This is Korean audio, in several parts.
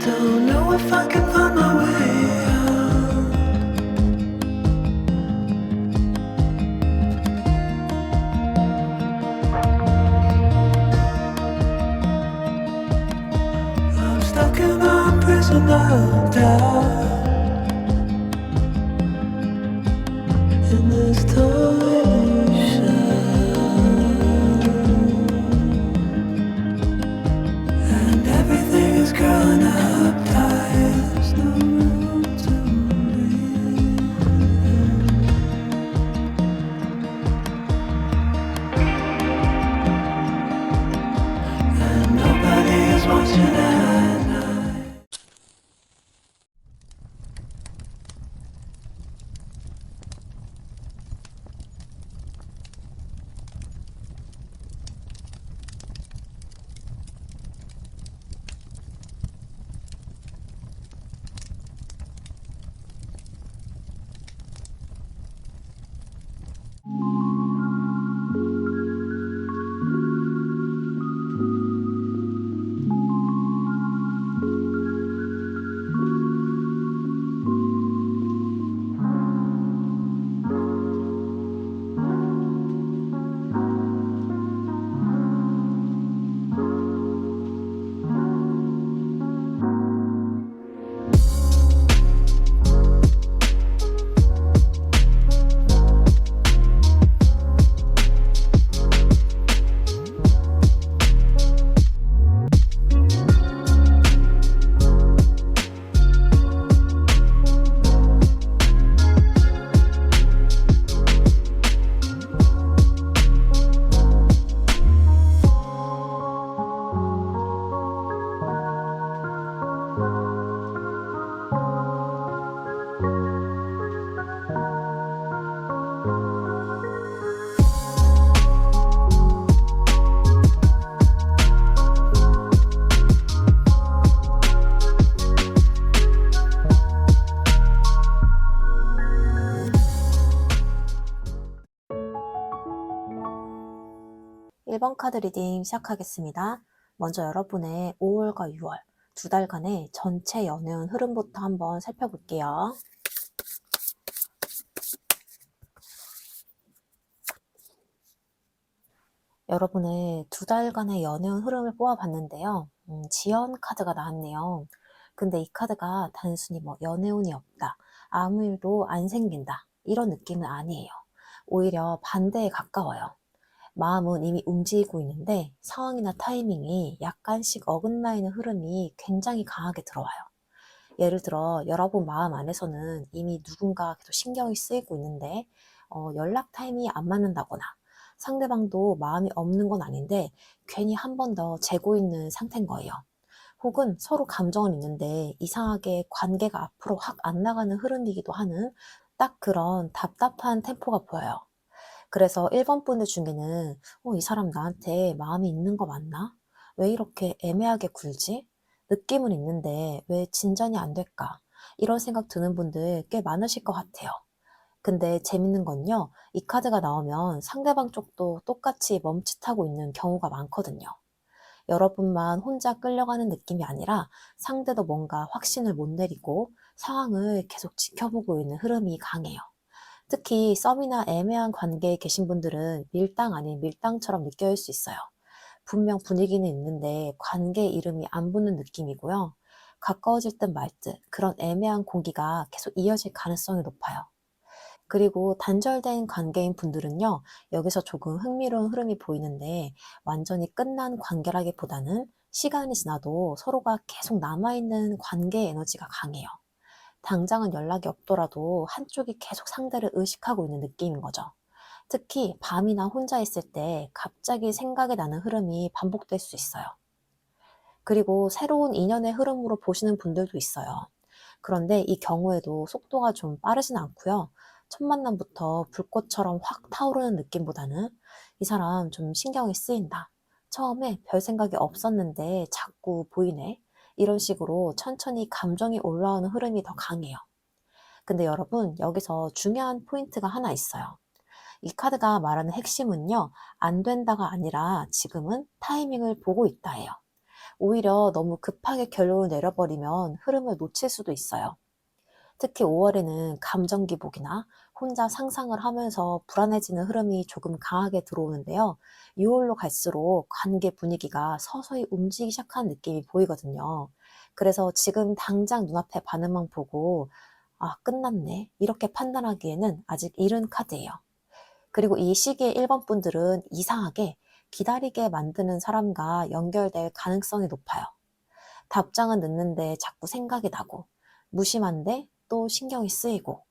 Don't know if I can find my way out. I'm stuck in a prison of doubt. In this tiny shell, and everything is growing up tight. There's no room to breathe, and nobody is watching at night. 일 번 카드 리딩 시작하겠습니다. 먼저 여러분의 5월과 6월 두 달간의 전체 연애운 흐름부터 한번 살펴볼게요. 여러분의 두 달간의 연애운 흐름을 뽑아봤는데요. 지연 카드가 나왔네요. 근데 이 카드가 단순히 연애운이 없다, 아무 일도 안 생긴다, 이런 느낌은 아니에요. 오히려 반대에 가까워요. 마음은 이미 움직이고 있는데 상황이나 타이밍이 약간씩 어긋나 있는 흐름이 굉장히 강하게 들어와요. 예를 들어 여러분 마음 안에서는 이미 누군가 계속 신경이 쓰이고 있는데 연락 타이밍이 안 맞는다거나 상대방도 마음이 없는 건 아닌데 괜히 한 번 더 재고 있는 상태인 거예요. 혹은 서로 감정은 있는데 이상하게 관계가 앞으로 확 안 나가는 흐름이기도 하는 딱 그런 답답한 템포가 보여요. 그래서 1번 분들 중에는 이 사람 나한테 마음이 있는 거 맞나? 왜 이렇게 애매하게 굴지? 느낌은 있는데 왜 진전이 안 될까? 이런 생각 드는 분들 꽤 많으실 것 같아요. 근데 재밌는 건요, 이 카드가 나오면 상대방 쪽도 똑같이 멈칫하고 있는 경우가 많거든요. 여러분만 혼자 끌려가는 느낌이 아니라 상대도 뭔가 확신을 못 내리고 상황을 계속 지켜보고 있는 흐름이 강해요. 특히 썸이나 애매한 관계에 계신 분들은 밀당 아닌 밀당처럼 느껴질 수 있어요. 분명 분위기는 있는데 관계 이름이 안 붙는 느낌이고요. 가까워질 듯 말 듯 그런 애매한 공기가 계속 이어질 가능성이 높아요. 그리고 단절된 관계인 분들은요, 여기서 조금 흥미로운 흐름이 보이는데 완전히 끝난 관계라기보다는 시간이 지나도 서로가 계속 남아있는 관계 에너지가 강해요. 당장은 연락이 없더라도 한쪽이 계속 상대를 의식하고 있는 느낌인 거죠. 특히 밤이나 혼자 있을 때 갑자기 생각이 나는 흐름이 반복될 수 있어요. 그리고 새로운 인연의 흐름으로 보시는 분들도 있어요. 그런데 이 경우에도 속도가 좀 빠르진 않고요. 첫 만남부터 불꽃처럼 확 타오르는 느낌보다는 이 사람 좀 신경이 쓰인다. 처음에 별 생각이 없었는데 자꾸 보이네. 이런 식으로 천천히 감정이 올라오는 흐름이 더 강해요. 근데 여러분, 여기서 중요한 포인트가 하나 있어요. 이 카드가 말하는 핵심은요, 안 된다가 아니라 지금은 타이밍을 보고 있다예요. 오히려 너무 급하게 결론을 내려버리면 흐름을 놓칠 수도 있어요. 특히 5월에는 감정 기복이나 혼자 상상을 하면서 불안해지는 흐름이 조금 강하게 들어오는데요. 6월로 갈수록 관계 분위기가 서서히 움직이기 시작하는 느낌이 보이거든요. 그래서 지금 당장 눈앞에 반응만 보고 아, 끝났네. 이렇게 판단하기에는 아직 이른 카드예요. 그리고 이 시기에 1번 분들은 이상하게 기다리게 만드는 사람과 연결될 가능성이 높아요. 답장은 늦는데 자꾸 생각이 나고, 무심한데 또 신경이 쓰이고,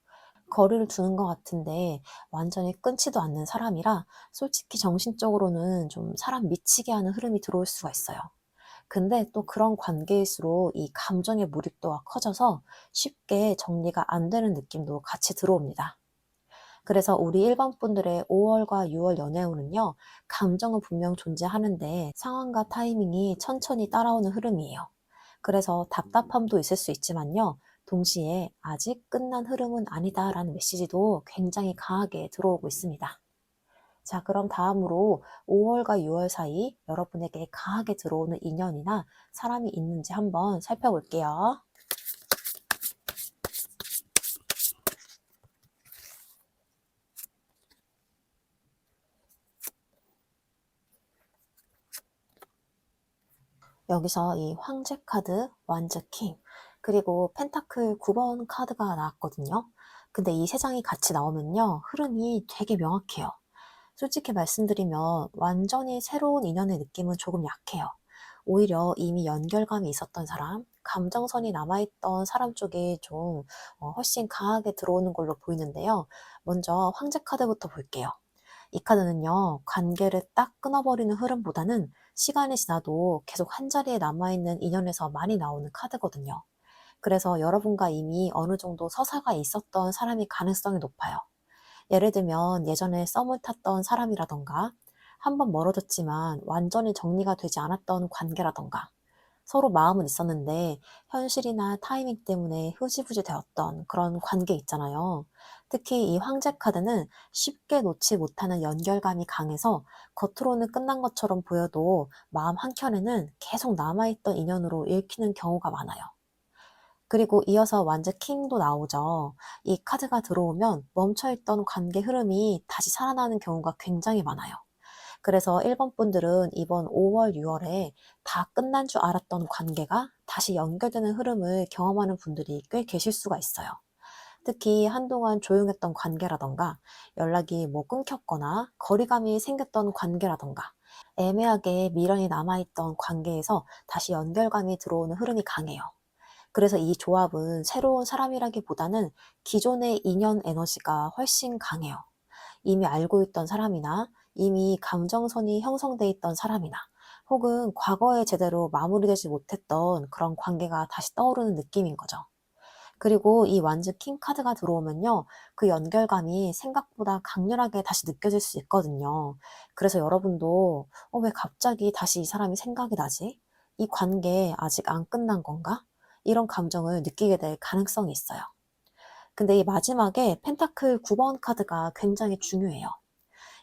거리를 두는 것 같은데 완전히 끊지도 않는 사람이라 솔직히 정신적으로는 좀 사람 미치게 하는 흐름이 들어올 수가 있어요. 근데 또 그런 관계일수록 이 감정의 몰입도가 커져서 쉽게 정리가 안 되는 느낌도 같이 들어옵니다. 그래서 우리 1번 분들의 5월과 6월 연애운은요, 감정은 분명 존재하는데 상황과 타이밍이 천천히 따라오는 흐름이에요. 그래서 답답함도 있을 수 있지만요, 동시에 아직 끝난 흐름은 아니다라는 메시지도 굉장히 강하게 들어오고 있습니다. 자, 그럼 다음으로 5월과 6월 사이 여러분에게 강하게 들어오는 인연이나 사람이 있는지 한번 살펴볼게요. 여기서 이 황제 카드, 완즈 킹, 그리고 펜타클 9번 카드가 나왔거든요. 근데 이 세 장이 같이 나오면요, 흐름이 되게 명확해요. 솔직히 말씀드리면 완전히 새로운 인연의 느낌은 조금 약해요. 오히려 이미 연결감이 있었던 사람, 감정선이 남아있던 사람 쪽이 좀 훨씬 강하게 들어오는 걸로 보이는데요. 먼저 황제 카드부터 볼게요. 이 카드는요, 관계를 딱 끊어버리는 흐름보다는 시간이 지나도 계속 한자리에 남아있는 인연에서 많이 나오는 카드거든요. 그래서 여러분과 이미 어느 정도 서사가 있었던 사람이 가능성이 높아요. 예를 들면 예전에 썸을 탔던 사람이라던가, 한번 멀어졌지만 완전히 정리가 되지 않았던 관계라던가, 서로 마음은 있었는데 현실이나 타이밍 때문에 흐지부지 되었던 그런 관계 있잖아요. 특히 이 황제 카드는 쉽게 놓지 못하는 연결감이 강해서 겉으로는 끝난 것처럼 보여도 마음 한켠에는 계속 남아있던 인연으로 읽히는 경우가 많아요. 그리고 이어서 완즈 킹도 나오죠. 이 카드가 들어오면 멈춰있던 관계 흐름이 다시 살아나는 경우가 굉장히 많아요. 그래서 1번 분들은 이번 5월, 6월에 다 끝난 줄 알았던 관계가 다시 연결되는 흐름을 경험하는 분들이 꽤 계실 수가 있어요. 특히 한동안 조용했던 관계라던가 연락이 끊겼거나 거리감이 생겼던 관계라던가 애매하게 미련이 남아있던 관계에서 다시 연결감이 들어오는 흐름이 강해요. 그래서 이 조합은 새로운 사람이라기보다는 기존의 인연 에너지가 훨씬 강해요. 이미 알고 있던 사람이나 이미 감정선이 형성돼 있던 사람이나 혹은 과거에 제대로 마무리되지 못했던 그런 관계가 다시 떠오르는 느낌인 거죠. 그리고 이 완즈 킹 카드가 들어오면요, 그 연결감이 생각보다 강렬하게 다시 느껴질 수 있거든요. 그래서 여러분도 왜 갑자기 다시 이 사람이 생각이 나지? 이 관계 아직 안 끝난 건가? 이런 감정을 느끼게 될 가능성이 있어요. 근데 이 마지막에 펜타클 9번 카드가 굉장히 중요해요.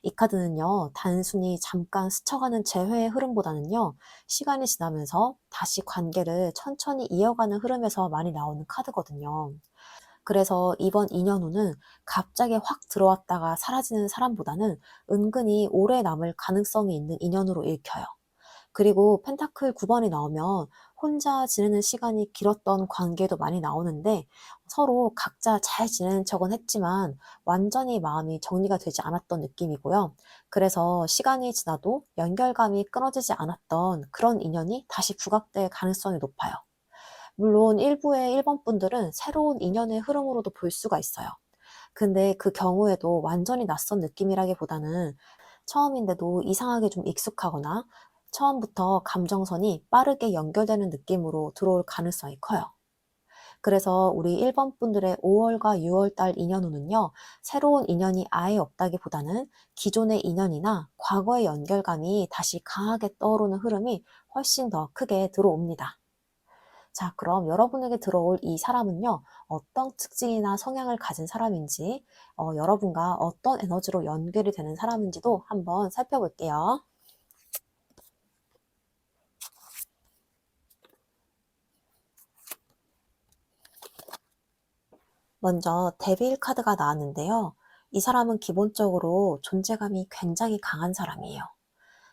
이 카드는요, 단순히 잠깐 스쳐가는 재회의 흐름보다는요, 시간이 지나면서 다시 관계를 천천히 이어가는 흐름에서 많이 나오는 카드거든요. 그래서 이번 2년 후는 갑자기 확 들어왔다가 사라지는 사람보다는 은근히 오래 남을 가능성이 있는 인연으로 읽혀요. 그리고 펜타클 9번이 나오면 혼자 지내는 시간이 길었던 관계도 많이 나오는데 서로 각자 잘 지내는 척은 했지만 완전히 마음이 정리가 되지 않았던 느낌이고요. 그래서 시간이 지나도 연결감이 끊어지지 않았던 그런 인연이 다시 부각될 가능성이 높아요. 물론 일부의 1번 분들은 새로운 인연의 흐름으로도 볼 수가 있어요. 근데 그 경우에도 완전히 낯선 느낌이라기보다는 처음인데도 이상하게 좀 익숙하거나 처음부터 감정선이 빠르게 연결되는 느낌으로 들어올 가능성이 커요. 그래서 우리 1번 분들의 5월과 6월 달 인연운은요, 새로운 인연이 아예 없다기보다는 기존의 인연이나 과거의 연결감이 다시 강하게 떠오르는 흐름이 훨씬 더 크게 들어옵니다. 자, 그럼 여러분에게 들어올 이 사람은요, 어떤 특징이나 성향을 가진 사람인지, 여러분과 어떤 에너지로 연결이 되는 사람인지도 한번 살펴볼게요. 먼저 데빌 카드가 나왔는데요. 이 사람은 기본적으로 존재감이 굉장히 강한 사람이에요.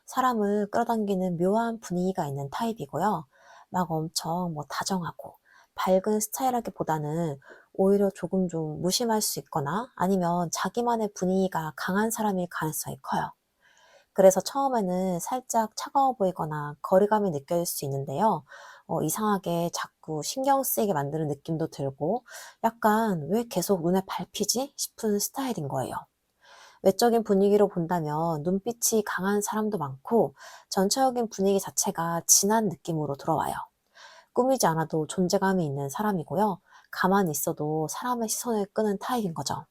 사람을 끌어당기는 묘한 분위기가 있는 타입이고요. 막 엄청 다정하고 밝은 스타일하기보다는 오히려 조금 좀 무심할 수 있거나 아니면 자기만의 분위기가 강한 사람일 가능성이 커요. 그래서 처음에는 살짝 차가워 보이거나 거리감이 느껴질 수 있는데요. 이상하게 자꾸 신경 쓰이게 만드는 느낌도 들고 약간 왜 계속 눈에 밟히지 싶은 스타일인 거예요. 외적인 분위기로 본다면 눈빛이 강한 사람도 많고 전체적인 분위기 자체가 진한 느낌으로 들어와요. 꾸미지 않아도 존재감이 있는 사람이고요. 가만히 있어도 사람의 시선을 끄는 타입인 거죠.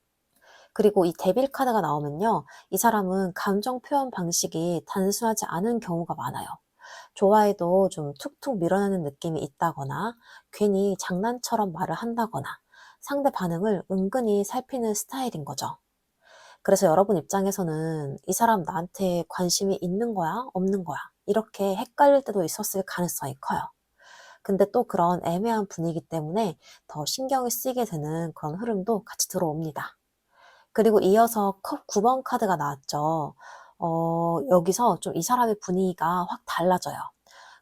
그리고 이 데빌 카드가 나오면요. 이 사람은 감정 표현 방식이 단순하지 않은 경우가 많아요. 좋아해도 좀 툭툭 밀어내는 느낌이 있다거나 괜히 장난처럼 말을 한다거나 상대 반응을 은근히 살피는 스타일인 거죠. 그래서 여러분 입장에서는 이 사람 나한테 관심이 있는 거야? 없는 거야? 이렇게 헷갈릴 때도 있었을 가능성이 커요. 근데 또 그런 애매한 분위기 때문에 더 신경이 쓰이게 되는 그런 흐름도 같이 들어옵니다. 그리고 이어서 컵 9번 카드가 나왔죠. 여기서 좀 이 사람의 분위기가 확 달라져요.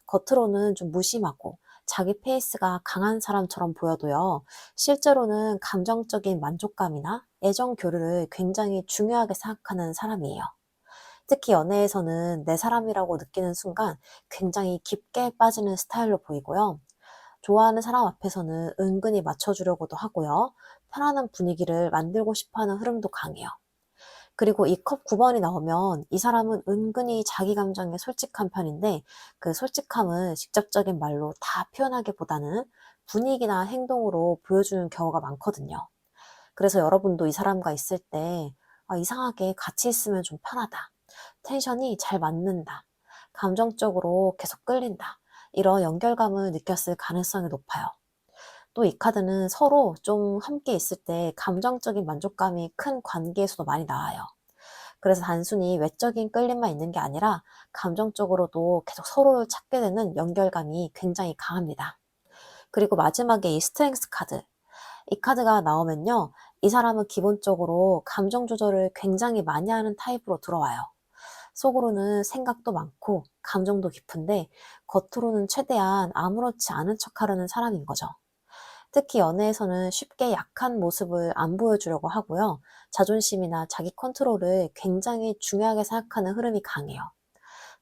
겉으로는 좀 무심하고 자기 페이스가 강한 사람처럼 보여도요. 실제로는 감정적인 만족감이나 애정 교류를 굉장히 중요하게 생각하는 사람이에요. 특히 연애에서는 내 사람이라고 느끼는 순간 굉장히 깊게 빠지는 스타일로 보이고요. 좋아하는 사람 앞에서는 은근히 맞춰주려고도 하고요. 편안한 분위기를 만들고 싶어 하는 흐름도 강해요. 그리고 이 컵 9번이 나오면 이 사람은 은근히 자기 감정에 솔직한 편인데 그 솔직함은 직접적인 말로 다 표현하기보다는 분위기나 행동으로 보여주는 경우가 많거든요. 그래서 여러분도 이 사람과 있을 때 이상하게 같이 있으면 좀 편하다. 텐션이 잘 맞는다. 감정적으로 계속 끌린다. 이런 연결감을 느꼈을 가능성이 높아요. 또 이 카드는 서로 좀 함께 있을 때 감정적인 만족감이 큰 관계에서도 많이 나와요. 그래서 단순히 외적인 끌림만 있는 게 아니라 감정적으로도 계속 서로를 찾게 되는 연결감이 굉장히 강합니다. 그리고 마지막에 이 스트렝스 카드. 이 카드가 나오면요. 이 사람은 기본적으로 감정 조절을 굉장히 많이 하는 타입으로 들어와요. 속으로는 생각도 많고 감정도 깊은데 겉으로는 최대한 아무렇지 않은 척하려는 사람인 거죠. 특히 연애에서는 쉽게 약한 모습을 안 보여주려고 하고요. 자존심이나 자기 컨트롤을 굉장히 중요하게 생각하는 흐름이 강해요.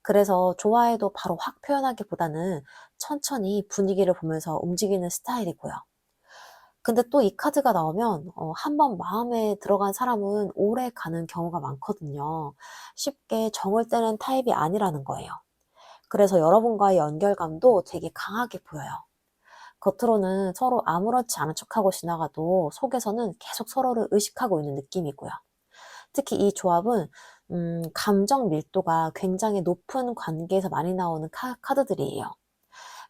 그래서 좋아해도 바로 확 표현하기보다는 천천히 분위기를 보면서 움직이는 스타일이고요. 근데 또 이 카드가 나오면 한 번 마음에 들어간 사람은 오래 가는 경우가 많거든요. 쉽게 정을 떼는 타입이 아니라는 거예요. 그래서 여러분과의 연결감도 되게 강하게 보여요. 겉으로는 서로 아무렇지 않은 척하고 지나가도 속에서는 계속 서로를 의식하고 있는 느낌이고요. 특히 이 조합은 감정 밀도가 굉장히 높은 관계에서 많이 나오는 카드들이에요.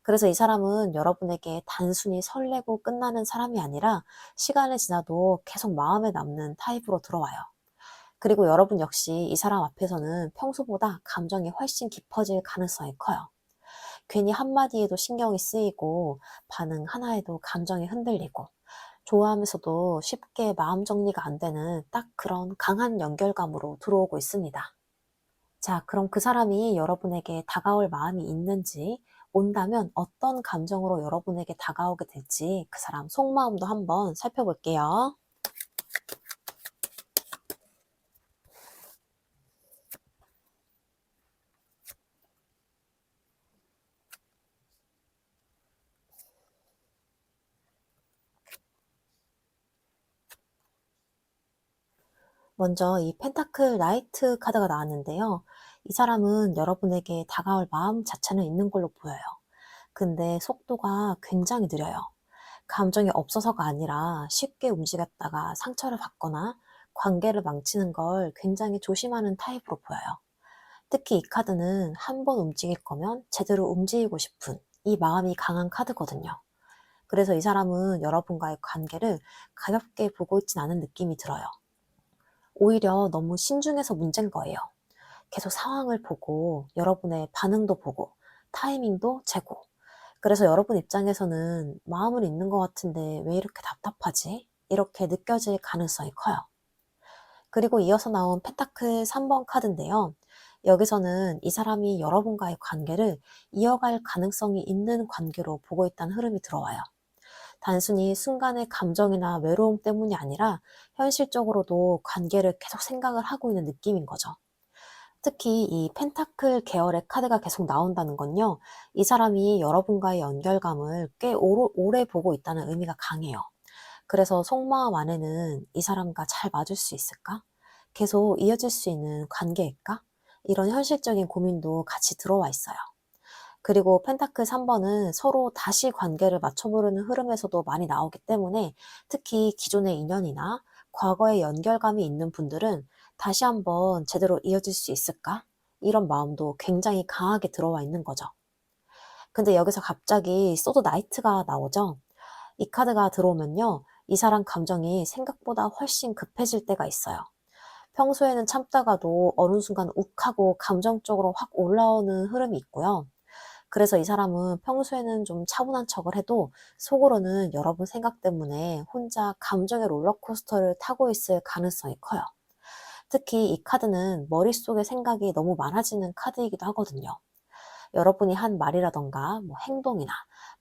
그래서 이 사람은 여러분에게 단순히 설레고 끝나는 사람이 아니라 시간이 지나도 계속 마음에 남는 타입으로 들어와요. 그리고 여러분 역시 이 사람 앞에서는 평소보다 감정이 훨씬 깊어질 가능성이 커요. 괜히 한마디에도 신경이 쓰이고 반응 하나에도 감정이 흔들리고 좋아하면서도 쉽게 마음 정리가 안 되는 딱 그런 강한 연결감으로 들어오고 있습니다. 자, 그럼 그 사람이 여러분에게 다가올 마음이 있는지, 온다면 어떤 감정으로 여러분에게 다가오게 될지 그 사람 속마음도 한번 살펴볼게요. 먼저 이 펜타클 라이트 카드가 나왔는데요. 이 사람은 여러분에게 다가올 마음 자체는 있는 걸로 보여요. 근데 속도가 굉장히 느려요. 감정이 없어서가 아니라 쉽게 움직였다가 상처를 받거나 관계를 망치는 걸 굉장히 조심하는 타입으로 보여요. 특히 이 카드는 한 번 움직일 거면 제대로 움직이고 싶은 이 마음이 강한 카드거든요. 그래서 이 사람은 여러분과의 관계를 가볍게 보고 있진 않은 느낌이 들어요. 오히려 너무 신중해서 문제인 거예요. 계속 상황을 보고 여러분의 반응도 보고 타이밍도 재고 그래서 여러분 입장에서는 마음은 있는 것 같은데 왜 이렇게 답답하지? 이렇게 느껴질 가능성이 커요. 그리고 이어서 나온 펜타클 3번 카드인데요. 여기서는 이 사람이 여러분과의 관계를 이어갈 가능성이 있는 관계로 보고 있다는 흐름이 들어와요. 단순히 순간의 감정이나 외로움 때문이 아니라 현실적으로도 관계를 계속 생각을 하고 있는 느낌인 거죠. 특히 이 펜타클 계열의 카드가 계속 나온다는 건요, 이 사람이 여러분과의 연결감을 꽤 오래 보고 있다는 의미가 강해요. 그래서 속마음 안에는 이 사람과 잘 맞을 수 있을까? 계속 이어질 수 있는 관계일까? 이런 현실적인 고민도 같이 들어와 있어요. 그리고 펜타클 3번은 서로 다시 관계를 맞춰보려는 흐름에서도 많이 나오기 때문에 특히 기존의 인연이나 과거의 연결감이 있는 분들은 다시 한번 제대로 이어질 수 있을까? 이런 마음도 굉장히 강하게 들어와 있는 거죠. 근데 여기서 갑자기 소드 나이트가 나오죠? 이 카드가 들어오면요, 이 사람 감정이 생각보다 훨씬 급해질 때가 있어요. 평소에는 참다가도 어느 순간 욱하고 감정적으로 확 올라오는 흐름이 있고요. 그래서 이 사람은 평소에는 좀 차분한 척을 해도 속으로는 여러분 생각 때문에 혼자 감정의 롤러코스터를 타고 있을 가능성이 커요. 특히 이 카드는 머릿속에 생각이 너무 많아지는 카드이기도 하거든요. 여러분이 한 말이라던가 뭐 행동이나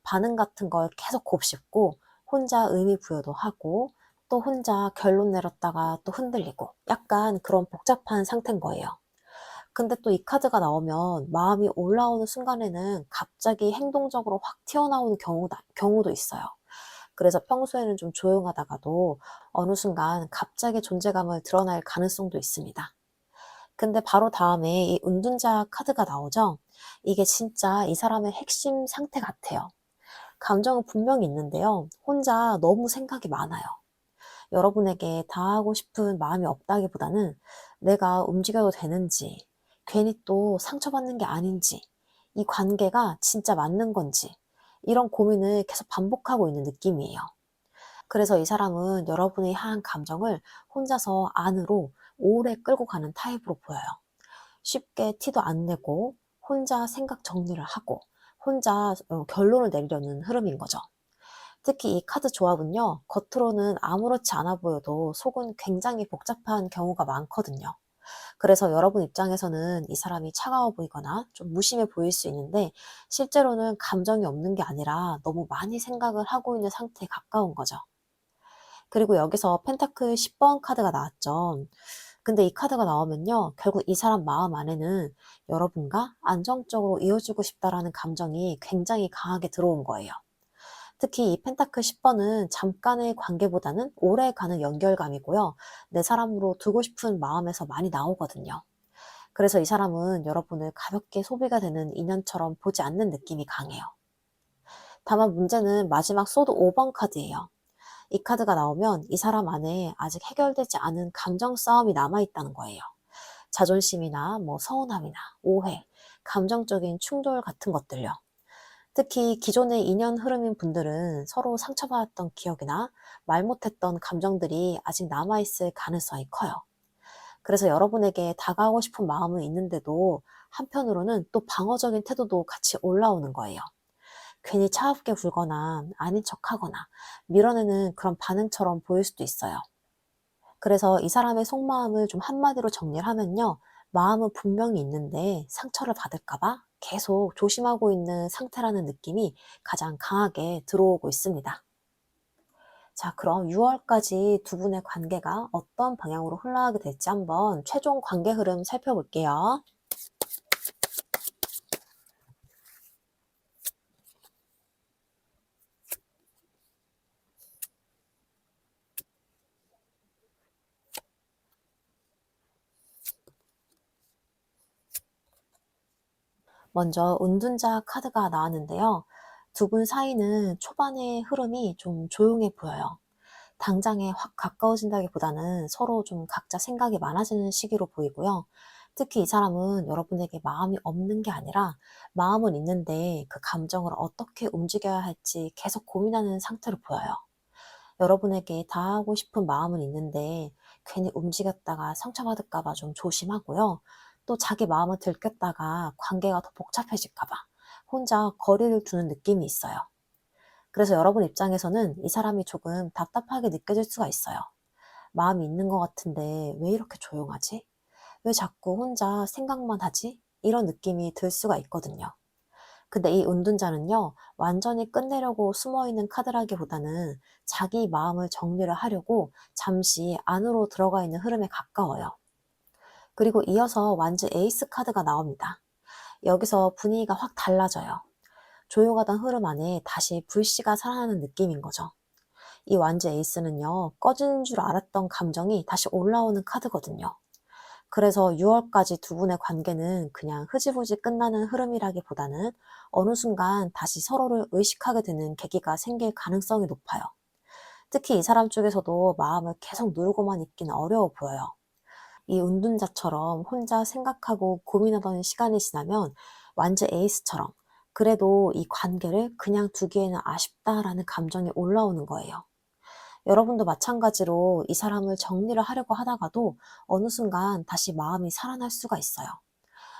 반응 같은 걸 계속 곱씹고 혼자 의미 부여도 하고 또 혼자 결론 내렸다가 또 흔들리고 약간 그런 복잡한 상태인 거예요. 근데 또 이 카드가 나오면 마음이 올라오는 순간에는 갑자기 행동적으로 확 튀어나오는 경우도 있어요. 그래서 평소에는 좀 조용하다가도 어느 순간 갑자기 존재감을 드러낼 가능성도 있습니다. 근데 바로 다음에 이 은둔자 카드가 나오죠? 이게 진짜 이 사람의 핵심 상태 같아요. 감정은 분명히 있는데요. 혼자 너무 생각이 많아요. 여러분에게 다하고 싶은 마음이 없다기보다는 내가 움직여도 되는지, 괜히 또 상처받는 게 아닌지, 이 관계가 진짜 맞는 건지, 이런 고민을 계속 반복하고 있는 느낌이에요. 그래서 이 사람은 여러분의 향한 감정을 혼자서 안으로 오래 끌고 가는 타입으로 보여요. 쉽게 티도 안 내고, 혼자 생각 정리를 하고, 혼자 결론을 내리려는 흐름인 거죠. 특히 이 카드 조합은요, 겉으로는 아무렇지 않아 보여도 속은 굉장히 복잡한 경우가 많거든요. 그래서 여러분 입장에서는 이 사람이 차가워 보이거나 좀 무심해 보일 수 있는데, 실제로는 감정이 없는 게 아니라 너무 많이 생각을 하고 있는 상태에 가까운 거죠. 그리고 여기서 펜타클 10번 카드가 나왔죠. 근데 이 카드가 나오면요, 결국 이 사람 마음 안에는 여러분과 안정적으로 이어지고 싶다라는 감정이 굉장히 강하게 들어온 거예요. 특히 이 펜타클 10번은 잠깐의 관계보다는 오래가는 연결감이고요. 내 사람으로 두고 싶은 마음에서 많이 나오거든요. 그래서 이 사람은 여러분을 가볍게 소비가 되는 인연처럼 보지 않는 느낌이 강해요. 다만 문제는 마지막 소드 5번 카드예요. 이 카드가 나오면 이 사람 안에 아직 해결되지 않은 감정 싸움이 남아있다는 거예요. 자존심이나 뭐 서운함이나 오해, 감정적인 충돌 같은 것들요. 특히 기존의 인연 흐름인 분들은 서로 상처받았던 기억이나 말 못했던 감정들이 아직 남아있을 가능성이 커요. 그래서 여러분에게 다가오고 싶은 마음은 있는데도 한편으로는 또 방어적인 태도도 같이 올라오는 거예요. 괜히 차갑게 굴거나 아닌 척하거나 밀어내는 그런 반응처럼 보일 수도 있어요. 그래서 이 사람의 속마음을 좀 한마디로 정리를 하면요, 마음은 분명히 있는데 상처를 받을까봐 계속 조심하고 있는 상태라는 느낌이 가장 강하게 들어오고 있습니다. 자, 그럼 6월까지 두 분의 관계가 어떤 방향으로 흘러가게 될지 한번 최종 관계 흐름 살펴볼게요. 먼저 은둔자 카드가 나왔는데요. 두 분 사이는 초반의 흐름이 좀 조용해 보여요. 당장에 확 가까워진다기보다는 서로 좀 각자 생각이 많아지는 시기로 보이고요. 특히 이 사람은 여러분에게 마음이 없는 게 아니라 마음은 있는데 그 감정을 어떻게 움직여야 할지 계속 고민하는 상태로 보여요. 여러분에게 다하고 싶은 마음은 있는데 괜히 움직였다가 상처받을까 봐 좀 조심하고요. 또 자기 마음을 들켰다가 관계가 더 복잡해질까 봐 혼자 거리를 두는 느낌이 있어요. 그래서 여러분 입장에서는 이 사람이 조금 답답하게 느껴질 수가 있어요. 마음이 있는 것 같은데 왜 이렇게 조용하지? 왜 자꾸 혼자 생각만 하지? 이런 느낌이 들 수가 있거든요. 근데 이 은둔자는요, 완전히 끝내려고 숨어있는 카드라기보다는 자기 마음을 정리를 하려고 잠시 안으로 들어가 있는 흐름에 가까워요. 그리고 이어서 완즈 에이스 카드가 나옵니다. 여기서 분위기가 확 달라져요. 조용하던 흐름 안에 다시 불씨가 살아나는 느낌인 거죠. 이 완즈 에이스는요, 꺼지는 줄 알았던 감정이 다시 올라오는 카드거든요. 그래서 6월까지 두 분의 관계는 그냥 흐지부지 끝나는 흐름이라기보다는 어느 순간 다시 서로를 의식하게 되는 계기가 생길 가능성이 높아요. 특히 이 사람 쪽에서도 마음을 계속 누르고만 있기는 어려워 보여요. 이 운둔자처럼 혼자 생각하고 고민하던 시간이 지나면 완즈 에이스처럼 그래도 이 관계를 그냥 두기에는 아쉽다라는 감정이 올라오는 거예요. 여러분도 마찬가지로 이 사람을 정리를 하려고 하다가도 어느 순간 다시 마음이 살아날 수가 있어요.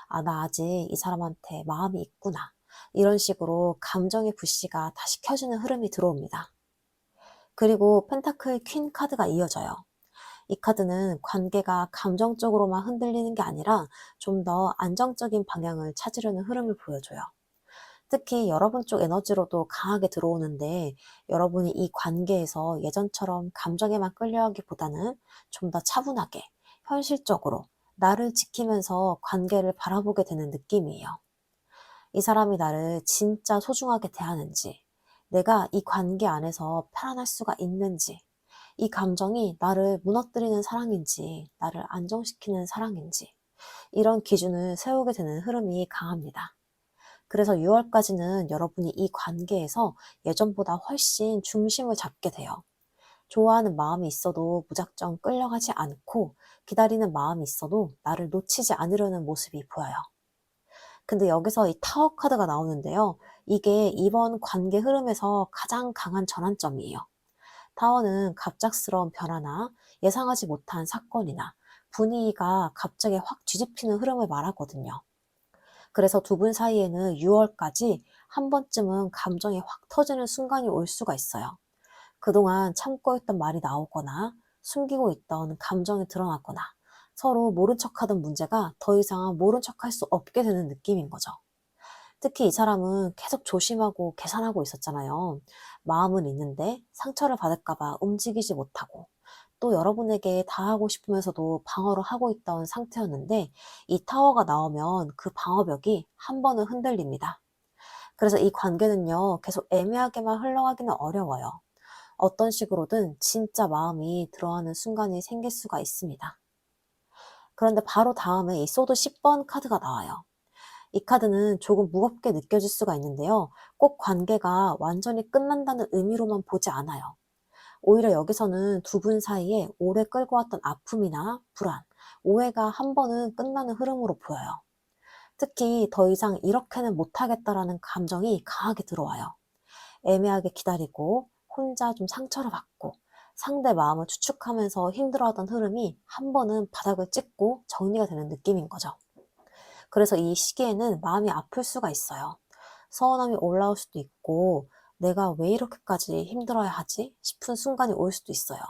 아, 나 아직 이 사람한테 마음이 있구나. 이런 식으로 감정의 불씨가 다시 켜지는 흐름이 들어옵니다. 그리고 펜타클 퀸 카드가 이어져요. 이 카드는 관계가 감정적으로만 흔들리는 게 아니라 좀 더 안정적인 방향을 찾으려는 흐름을 보여줘요. 특히 여러분 쪽 에너지로도 강하게 들어오는데 여러분이 이 관계에서 예전처럼 감정에만 끌려가기보다는 좀 더 차분하게, 현실적으로 나를 지키면서 관계를 바라보게 되는 느낌이에요. 이 사람이 나를 진짜 소중하게 대하는지, 내가 이 관계 안에서 편안할 수가 있는지, 이 감정이 나를 무너뜨리는 사랑인지, 나를 안정시키는 사랑인지, 이런 기준을 세우게 되는 흐름이 강합니다. 그래서 6월까지는 여러분이 이 관계에서 예전보다 훨씬 중심을 잡게 돼요. 좋아하는 마음이 있어도 무작정 끌려가지 않고 기다리는 마음이 있어도 나를 놓치지 않으려는 모습이 보여요. 근데 여기서 이 타워 카드가 나오는데요. 이게 이번 관계 흐름에서 가장 강한 전환점이에요. 타워는 갑작스러운 변화나 예상하지 못한 사건이나 분위기가 갑자기 확 뒤집히는 흐름을 말하거든요. 그래서 두 분 사이에는 6월까지 한 번쯤은 감정이 확 터지는 순간이 올 수가 있어요. 그동안 참고 있던 말이 나오거나 숨기고 있던 감정이 드러나거나 서로 모른 척하던 문제가 더 이상 모른 척할 수 없게 되는 느낌인 거죠. 특히 이 사람은 계속 조심하고 계산하고 있었잖아요. 마음은 있는데 상처를 받을까봐 움직이지 못하고 또 여러분에게 다하고 싶으면서도 방어를 하고 있던 상태였는데 이 타워가 나오면 그 방어벽이 한 번은 흔들립니다. 그래서 이 관계는요, 계속 애매하게만 흘러가기는 어려워요. 어떤 식으로든 진짜 마음이 들어가는 순간이 생길 수가 있습니다. 그런데 바로 다음에 이 소드 10번 카드가 나와요. 이 카드는 조금 무겁게 느껴질 수가 있는데요. 꼭 관계가 완전히 끝난다는 의미로만 보지 않아요. 오히려 여기서는 두 분 사이에 오래 끌고 왔던 아픔이나 불안, 오해가 한 번은 끝나는 흐름으로 보여요. 특히 더 이상 이렇게는 못하겠다라는 감정이 강하게 들어와요. 애매하게 기다리고 혼자 좀 상처를 받고 상대 마음을 추측하면서 힘들어하던 흐름이 한 번은 바닥을 찍고 정리가 되는 느낌인 거죠. 그래서 이 시기에는 마음이 아플 수가 있어요. 서운함이 올라올 수도 있고 내가 왜 이렇게까지 힘들어야 하지? 싶은 순간이 올 수도 있어요.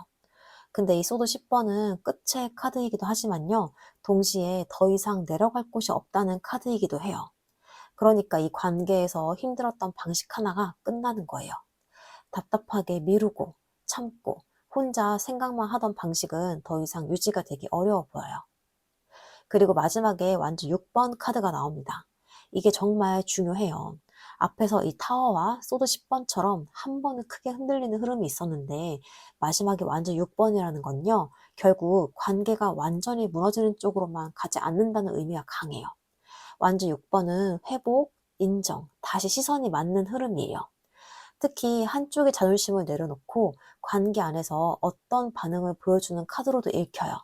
근데 이 소드 10번은 끝의 카드이기도 하지만요. 동시에 더 이상 내려갈 곳이 없다는 카드이기도 해요. 그러니까 이 관계에서 힘들었던 방식 하나가 끝나는 거예요. 답답하게 미루고 참고 혼자 생각만 하던 방식은 더 이상 유지가 되기 어려워 보여요. 그리고 마지막에 완전 6번 카드가 나옵니다. 이게 정말 중요해요. 앞에서 이 타워와 소드 10번처럼 한 번은 크게 흔들리는 흐름이 있었는데 마지막에 완전 6번이라는 건요. 결국 관계가 완전히 무너지는 쪽으로만 가지 않는다는 의미가 강해요. 완전 6번은 회복, 인정, 다시 시선이 맞는 흐름이에요. 특히 한쪽의 자존심을 내려놓고 관계 안에서 어떤 반응을 보여주는 카드로도 읽혀요.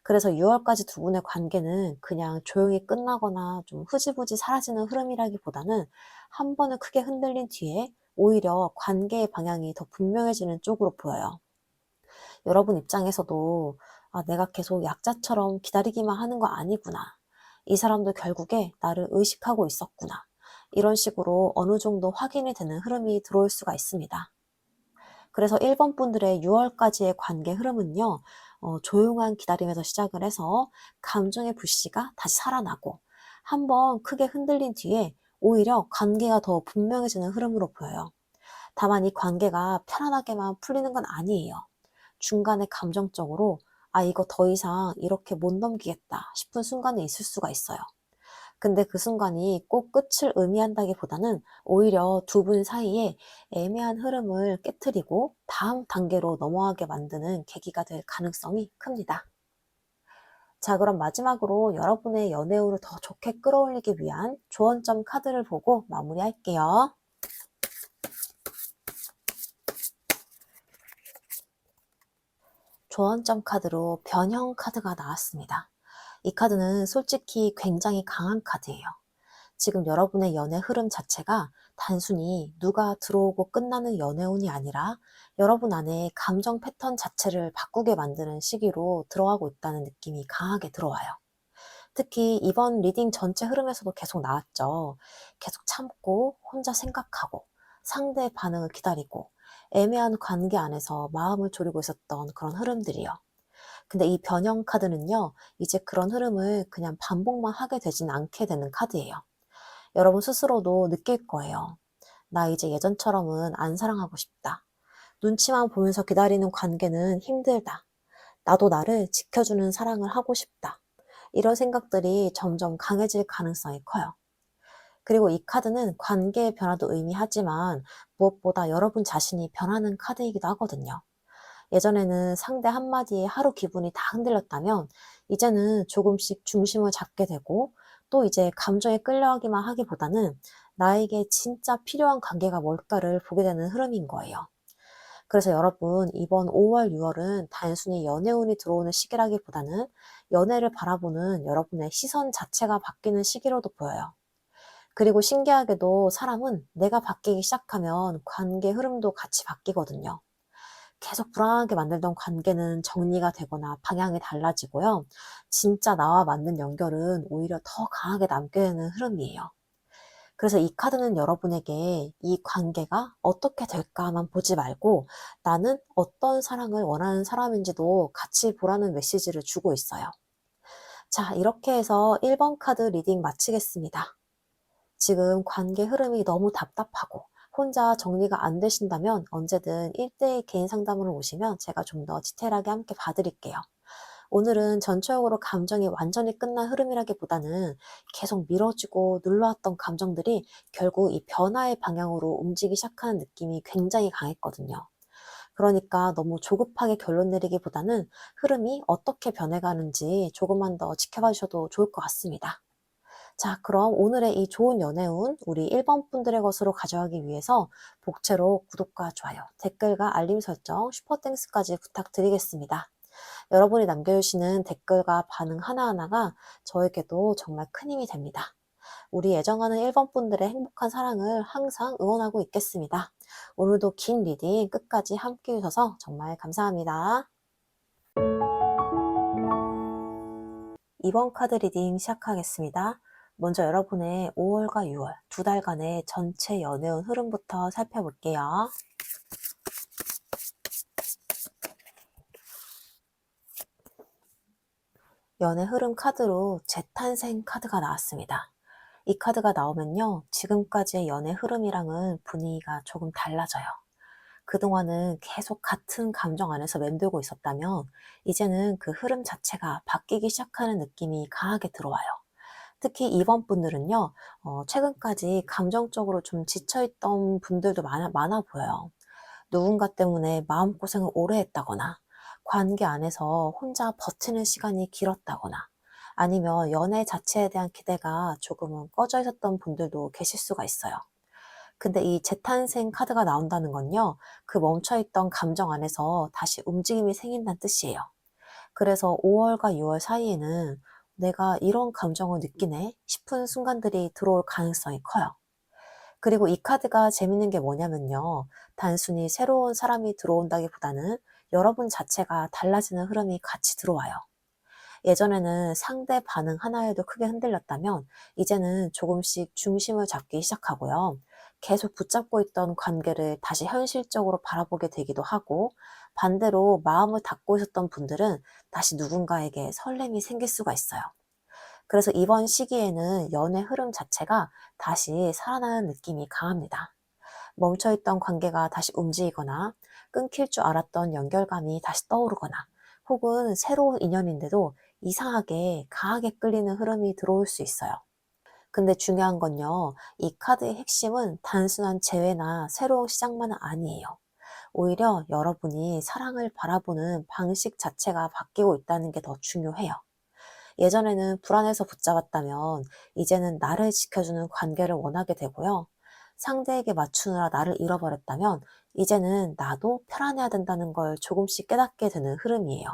그래서 6월까지 두 분의 관계는 그냥 조용히 끝나거나 좀 흐지부지 사라지는 흐름이라기보다는 한 번은 크게 흔들린 뒤에 오히려 관계의 방향이 더 분명해지는 쪽으로 보여요. 여러분 입장에서도 아, 내가 계속 약자처럼 기다리기만 하는 거 아니구나. 이 사람도 결국에 나를 의식하고 있었구나. 이런 식으로 어느 정도 확인이 되는 흐름이 들어올 수가 있습니다. 그래서 1번 분들의 6월까지의 관계 흐름은요, 조용한 기다림에서 시작을 해서 감정의 불씨가 다시 살아나고 한번 크게 흔들린 뒤에 오히려 관계가 더 분명해지는 흐름으로 보여요. 다만 이 관계가 편안하게만 풀리는 건 아니에요. 중간에 감정적으로 이거 더 이상 이렇게 못 넘기겠다 싶은 순간이 있을 수가 있어요. 근데 그 순간이 꼭 끝을 의미한다기보다는 오히려 두 분 사이에 애매한 흐름을 깨트리고 다음 단계로 넘어가게 만드는 계기가 될 가능성이 큽니다. 자, 그럼 마지막으로 여러분의 연애운을 더 좋게 끌어올리기 위한 조언점 카드를 보고 마무리할게요. 조언점 카드로 변형 카드가 나왔습니다. 이 카드는 솔직히 굉장히 강한 카드예요. 지금 여러분의 연애 흐름 자체가 단순히 누가 들어오고 끝나는 연애운이 아니라 여러분 안에 감정 패턴 자체를 바꾸게 만드는 시기로 들어가고 있다는 느낌이 강하게 들어와요. 특히 이번 리딩 전체 흐름에서도 계속 나왔죠. 계속 참고 혼자 생각하고 상대의 반응을 기다리고 애매한 관계 안에서 마음을 졸이고 있었던 그런 흐름들이요. 근데 이 변형 카드는요, 이제 그런 흐름을 그냥 반복만 하게 되진 않게 되는 카드예요. 여러분 스스로도 느낄 거예요. 나 이제 예전처럼은 안 사랑하고 싶다. 눈치만 보면서 기다리는 관계는 힘들다. 나도 나를 지켜주는 사랑을 하고 싶다. 이런 생각들이 점점 강해질 가능성이 커요. 그리고 이 카드는 관계의 변화도 의미하지만 무엇보다 여러분 자신이 변하는 카드이기도 하거든요. 예전에는 상대 한마디에 하루 기분이 다 흔들렸다면 이제는 조금씩 중심을 잡게 되고 또 이제 감정에 끌려가기만 하기보다는 나에게 진짜 필요한 관계가 뭘까를 보게 되는 흐름인 거예요. 그래서 여러분 이번 5월, 6월은 단순히 연애운이 들어오는 시기라기보다는 연애를 바라보는 여러분의 시선 자체가 바뀌는 시기로도 보여요. 그리고 신기하게도 사람은 내가 바뀌기 시작하면 관계 흐름도 같이 바뀌거든요. 계속 불안하게 만들던 관계는 정리가 되거나 방향이 달라지고요. 진짜 나와 맞는 연결은 오히려 더 강하게 남게 되는 흐름이에요. 그래서 이 카드는 여러분에게 이 관계가 어떻게 될까만 보지 말고 나는 어떤 사랑을 원하는 사람인지도 같이 보라는 메시지를 주고 있어요. 자, 이렇게 해서 1번 카드 리딩 마치겠습니다. 지금 관계 흐름이 너무 답답하고 혼자 정리가 안 되신다면 언제든 1대1 개인 상담으로 오시면 제가 좀 더 디테일하게 함께 봐드릴게요. 오늘은 전체적으로 감정이 완전히 끝난 흐름이라기보다는 계속 미뤄지고 눌러왔던 감정들이 결국 이 변화의 방향으로 움직이기 시작하는 느낌이 굉장히 강했거든요. 그러니까 너무 조급하게 결론 내리기보다는 흐름이 어떻게 변해가는지 조금만 더 지켜봐 주셔도 좋을 것 같습니다. 자, 그럼 오늘의 이 좋은 연애운 우리 1번 분들의 것으로 가져가기 위해서 복채로 구독과 좋아요, 댓글과 알림 설정, 슈퍼땡스까지 부탁드리겠습니다. 여러분이 남겨주시는 댓글과 반응 하나하나가 저에게도 정말 큰 힘이 됩니다. 우리 애정하는 1번 분들의 행복한 사랑을 항상 응원하고 있겠습니다. 오늘도 긴 리딩 끝까지 함께 해주셔서 정말 감사합니다. 2번 카드 리딩 시작하겠습니다. 먼저 여러분의 5월과 6월 두 달간의 전체 연애운 흐름부터 살펴볼게요. 연애 흐름 카드로 재탄생 카드가 나왔습니다. 이 카드가 나오면요, 지금까지의 연애 흐름이랑은 분위기가 조금 달라져요. 그동안은 계속 같은 감정 안에서 맴돌고 있었다면 이제는 그 흐름 자체가 바뀌기 시작하는 느낌이 강하게 들어와요. 특히 이번 분들은요, 최근까지 감정적으로 좀 지쳐있던 분들도 많아 보여요. 누군가 때문에 마음고생을 오래 했다거나, 관계 안에서 혼자 버티는 시간이 길었다거나, 아니면 연애 자체에 대한 기대가 조금은 꺼져 있었던 분들도 계실 수가 있어요. 근데 이 재탄생 카드가 나온다는 건요, 그 멈춰있던 감정 안에서 다시 움직임이 생긴다는 뜻이에요. 그래서 5월과 6월 사이에는 내가 이런 감정을 느끼네 싶은 순간들이 들어올 가능성이 커요. 그리고 이 카드가 재밌는 게 뭐냐면요, 단순히 새로운 사람이 들어온다기보다는 여러분 자체가 달라지는 흐름이 같이 들어와요. 예전에는 상대 반응 하나에도 크게 흔들렸다면 이제는 조금씩 중심을 잡기 시작하고요. 계속 붙잡고 있던 관계를 다시 현실적으로 바라보게 되기도 하고, 반대로 마음을 닫고 있었던 분들은 다시 누군가에게 설렘이 생길 수가 있어요. 그래서 이번 시기에는 연애 흐름 자체가 다시 살아나는 느낌이 강합니다. 멈춰있던 관계가 다시 움직이거나 끊길 줄 알았던 연결감이 다시 떠오르거나, 혹은 새로운 인연인데도 이상하게 강하게 끌리는 흐름이 들어올 수 있어요. 근데 중요한 건요, 이 카드의 핵심은 단순한 재회나 새로운 시작만은 아니에요. 오히려 여러분이 사랑을 바라보는 방식 자체가 바뀌고 있다는 게 더 중요해요. 예전에는 불안해서 붙잡았다면 이제는 나를 지켜주는 관계를 원하게 되고요. 상대에게 맞추느라 나를 잃어버렸다면 이제는 나도 편안해야 된다는 걸 조금씩 깨닫게 되는 흐름이에요.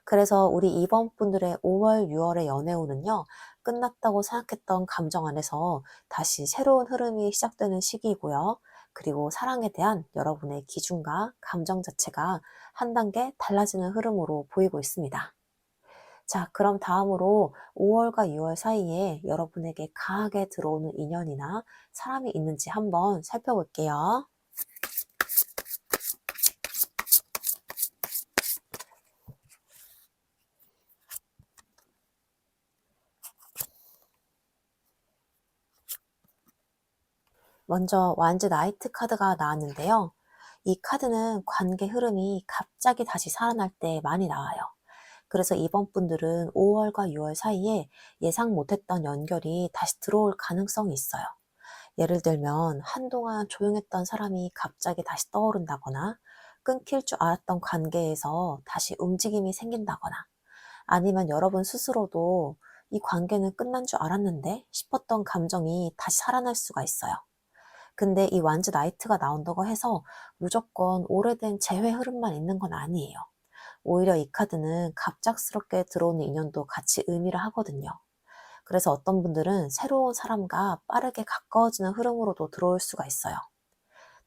그래서 우리 이번 분들의 5월, 6월의 연애운은요, 끝났다고 생각했던 감정 안에서 다시 새로운 흐름이 시작되는 시기이고요. 그리고 사랑에 대한 여러분의 기준과 감정 자체가 한 단계 달라지는 흐름으로 보이고 있습니다. 자, 그럼 다음으로 5월과 6월 사이에 여러분에게 강하게 들어오는 인연이나 사람이 있는지 한번 살펴볼게요. 먼저 완즈 나이트 카드가 나왔는데요. 이 카드는 관계 흐름이 갑자기 다시 살아날 때 많이 나와요. 그래서 이번 분들은 5월과 6월 사이에 예상 못했던 연결이 다시 들어올 가능성이 있어요. 예를 들면 한동안 조용했던 사람이 갑자기 다시 떠오른다거나, 끊길 줄 알았던 관계에서 다시 움직임이 생긴다거나, 아니면 여러분 스스로도 이 관계는 끝난 줄 알았는데 싶었던 감정이 다시 살아날 수가 있어요. 근데 이 완즈 나이트가 나온다고 해서 무조건 오래된 재회 흐름만 있는 건 아니에요. 오히려 이 카드는 갑작스럽게 들어오는 인연도 같이 의미를 하거든요. 그래서 어떤 분들은 새로운 사람과 빠르게 가까워지는 흐름으로도 들어올 수가 있어요.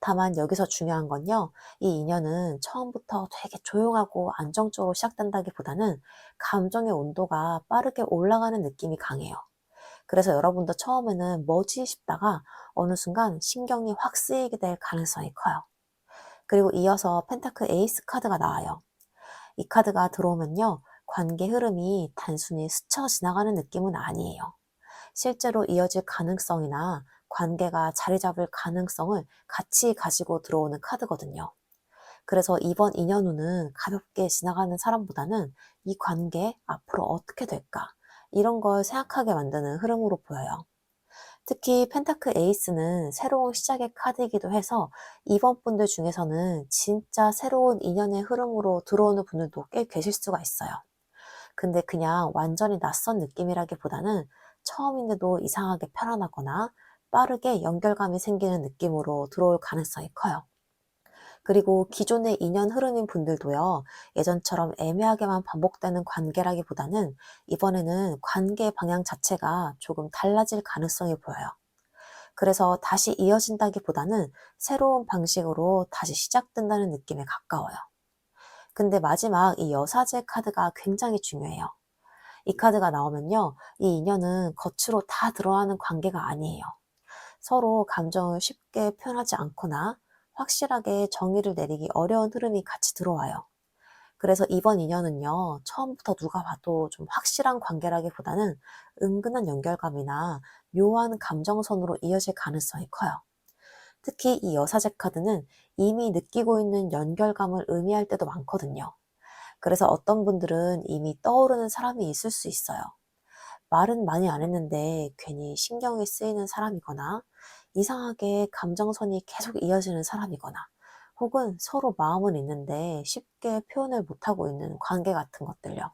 다만 여기서 중요한 건요, 이 인연은 처음부터 되게 조용하고 안정적으로 시작된다기보다는 감정의 온도가 빠르게 올라가는 느낌이 강해요. 그래서 여러분도 처음에는 뭐지 싶다가 어느 순간 신경이 확 쓰이게 될 가능성이 커요. 그리고 이어서 펜타클 에이스 카드가 나와요. 이 카드가 들어오면요, 관계 흐름이 단순히 스쳐 지나가는 느낌은 아니에요. 실제로 이어질 가능성이나 관계가 자리 잡을 가능성을 같이 가지고 들어오는 카드거든요. 그래서 이번 인연운은 가볍게 지나가는 사람보다는 이 관계 앞으로 어떻게 될까? 이런 걸 생각하게 만드는 흐름으로 보여요. 특히 펜타클 에이스는 새로운 시작의 카드이기도 해서 이번 분들 중에서는 진짜 새로운 인연의 흐름으로 들어오는 분들도 꽤 계실 수가 있어요. 근데 그냥 완전히 낯선 느낌이라기보다는 처음인데도 이상하게 편안하거나 빠르게 연결감이 생기는 느낌으로 들어올 가능성이 커요. 그리고 기존의 인연 흐름인 분들도요, 예전처럼 애매하게만 반복되는 관계라기보다는 이번에는 관계 방향 자체가 조금 달라질 가능성이 보여요. 그래서 다시 이어진다기보다는 새로운 방식으로 다시 시작된다는 느낌에 가까워요. 근데 마지막 이 여사제 카드가 굉장히 중요해요. 이 카드가 나오면요, 이 인연은 겉으로 다 드러나는 관계가 아니에요. 서로 감정을 쉽게 표현하지 않거나 확실하게 정의를 내리기 어려운 흐름이 같이 들어와요. 그래서 이번 인연은요, 처음부터 누가 봐도 좀 확실한 관계라기보다는 은근한 연결감이나 묘한 감정선으로 이어질 가능성이 커요. 특히 이 여사제 카드는 이미 느끼고 있는 연결감을 의미할 때도 많거든요. 그래서 어떤 분들은 이미 떠오르는 사람이 있을 수 있어요. 말은 많이 안 했는데 괜히 신경이 쓰이는 사람이거나, 이상하게 감정선이 계속 이어지는 사람이거나, 혹은 서로 마음은 있는데 쉽게 표현을 못하고 있는 관계 같은 것들요.